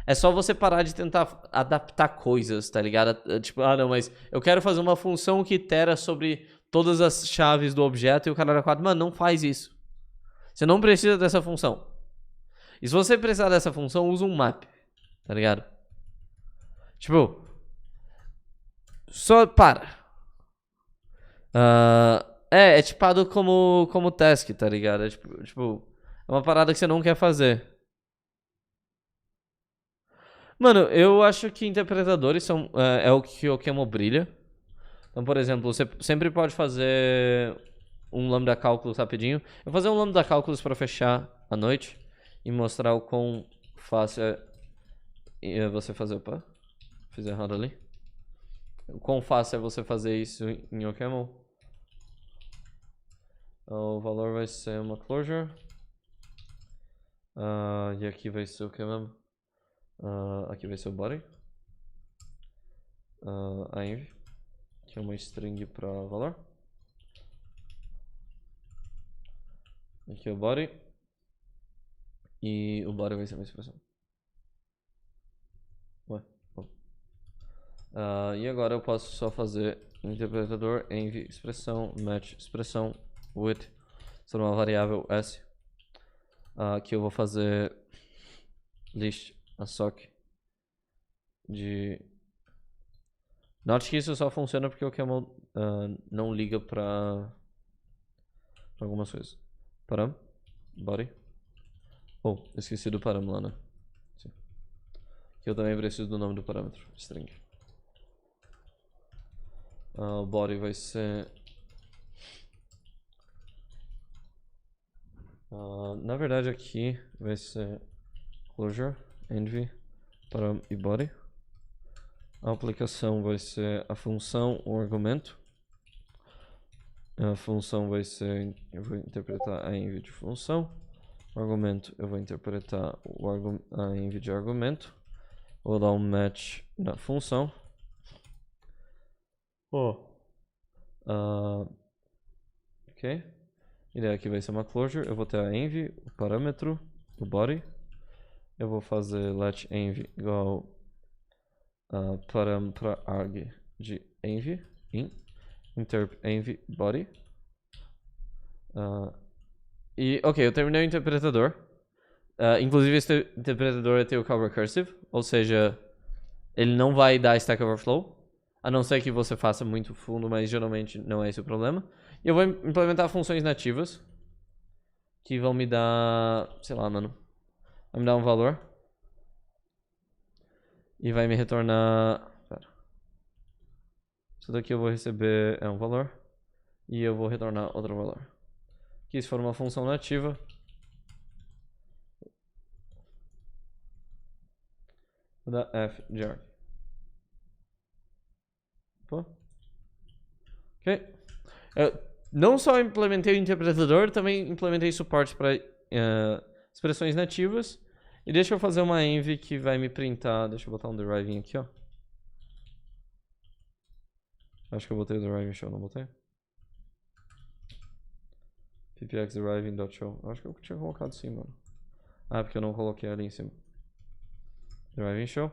É só você parar de tentar adaptar coisas, tá ligado? Tipo, não, mas eu quero fazer uma função que itera sobre todas as chaves do objeto e o cara 4. Mano, não faz isso. Você não precisa dessa função. E se você precisar dessa função, usa um map, tá ligado? Tipo, só para. É tipado como task, tá ligado? É uma parada que você não quer fazer. Mano, eu acho que interpretadores é o que o QEMU brilha. Então, por exemplo, você sempre pode fazer um lambda cálculos rapidinho. Eu vou fazer um lambda cálculos pra fechar a noite e mostrar o quão fácil é você fazer... Opa, fiz errado ali. O quão fácil é você fazer isso em OCaml. O valor vai ser uma closure. E aqui vai ser o que mesmo? Aqui vai ser o body. A env, que é uma string para valor. Aqui é o body. E o body vai ser uma expressão. Ué, e agora eu posso só fazer interpretador env expressão match expressão with sobre uma variável s. Aqui eu vou fazer list a sock de... Note que isso só funciona porque o QEMU não liga pra algumas coisas. Param, body. Esqueci do param lá, né? Sim. Que eu também preciso do nome do parâmetro, string. O body vai ser... na verdade aqui vai ser closure, env, param e body. A aplicação vai ser a função, o argumento. A função vai ser, eu vou interpretar a env de função. O argumento, eu vou interpretar a env de argumento. Vou dar um match na função. Ok. E daí aqui vai ser uma closure. Eu vou ter a env, o parâmetro, o body. Eu vou fazer let env igual param para arg de env in interp env body. Ok, eu terminei o interpretador. Inclusive esse interpretador tem o call recursive, ou seja, ele não vai dar Stack Overflow, a não ser que você faça muito fundo, mas geralmente não é esse o problema. E eu vou implementar funções nativas que vão me dar, sei lá, mano, vai me dar um valor e vai me retornar... Pera. Isso daqui eu vou receber um valor e eu vou retornar outro valor. Que se for uma função nativa, vou dar f de arg. Ok. Eu não só implementei o interpretador, também implementei suporte para expressões nativas. E deixa eu fazer uma env que vai me printar. Deixa eu botar um deriving aqui, ó. Acho que eu botei o deriving show, não botei? ppx deriving.show. Acho que eu tinha colocado sim, mano. Porque eu não coloquei ali em cima. Deriving show.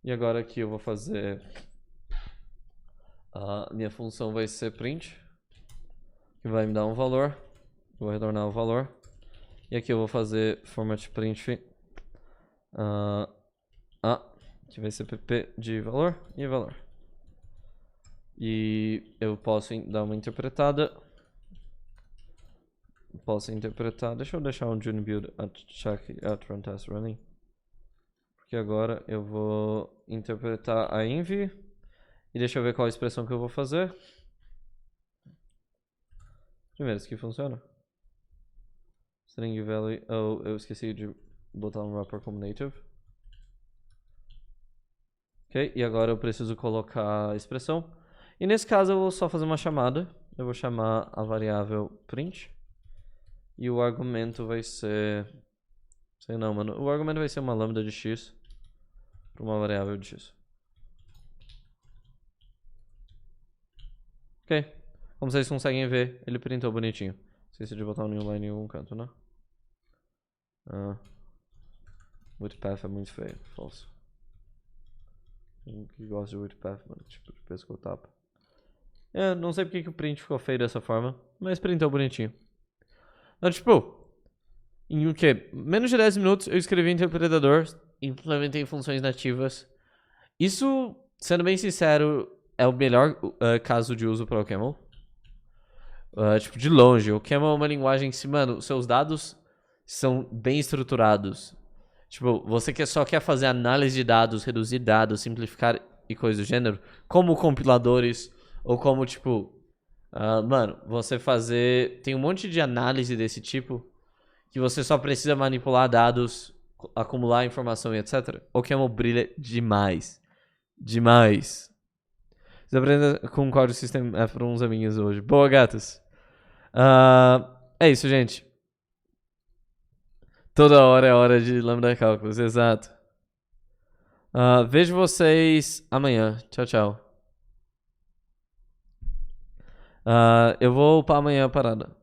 E agora aqui eu vou fazer... A minha função vai ser print, que vai me dar um valor. Vou retornar o valor. E aqui eu vou fazer format print que vai ser pp de valor e valor. E eu posso dar uma interpretada. Deixa eu deixar um June build check at run test running. Porque agora eu vou interpretar a env E deixa eu ver qual expressão que eu vou fazer. Primeiro, isso aqui funciona. String value. Oh, eu esqueci de botar um wrapper como native. Ok, e agora eu preciso colocar a expressão. E nesse caso eu vou só fazer uma chamada. Eu vou chamar a variável print. E o argumento vai ser... Sei não, mano. O argumento vai ser uma lambda de x para uma variável de x. Ok. Como vocês conseguem ver, ele printou bonitinho. Esqueci de botar um new line em algum canto, né? Widthpath é muito feio. Falso. Que gosta de widthpath, mano. Tipo, de pesco tapa. Não sei porque que o print ficou feio dessa forma, mas printou bonitinho. Então, tipo, em o quê? Menos de 10 minutos eu escrevi interpretador, implementei funções nativas. Isso, sendo bem sincero, é o melhor caso de uso para o Camel. Tipo, de longe. O Camel é uma linguagem que, mano, seus dados são bem estruturados. Tipo, você só quer fazer análise de dados, reduzir dados, simplificar e coisas do gênero, como compiladores, ou como, tipo... mano, você fazer... Tem um monte de análise desse tipo, que você só precisa manipular dados, acumular informação e etc. O Camel brilha demais. Demais. Você aprende com o Código System F para uns amiguinhos hoje. Boa, gatos. É isso, gente. Toda hora é hora de lambda cálculos, exato. Vejo vocês amanhã. Tchau, tchau. Eu vou upar amanhã a parada.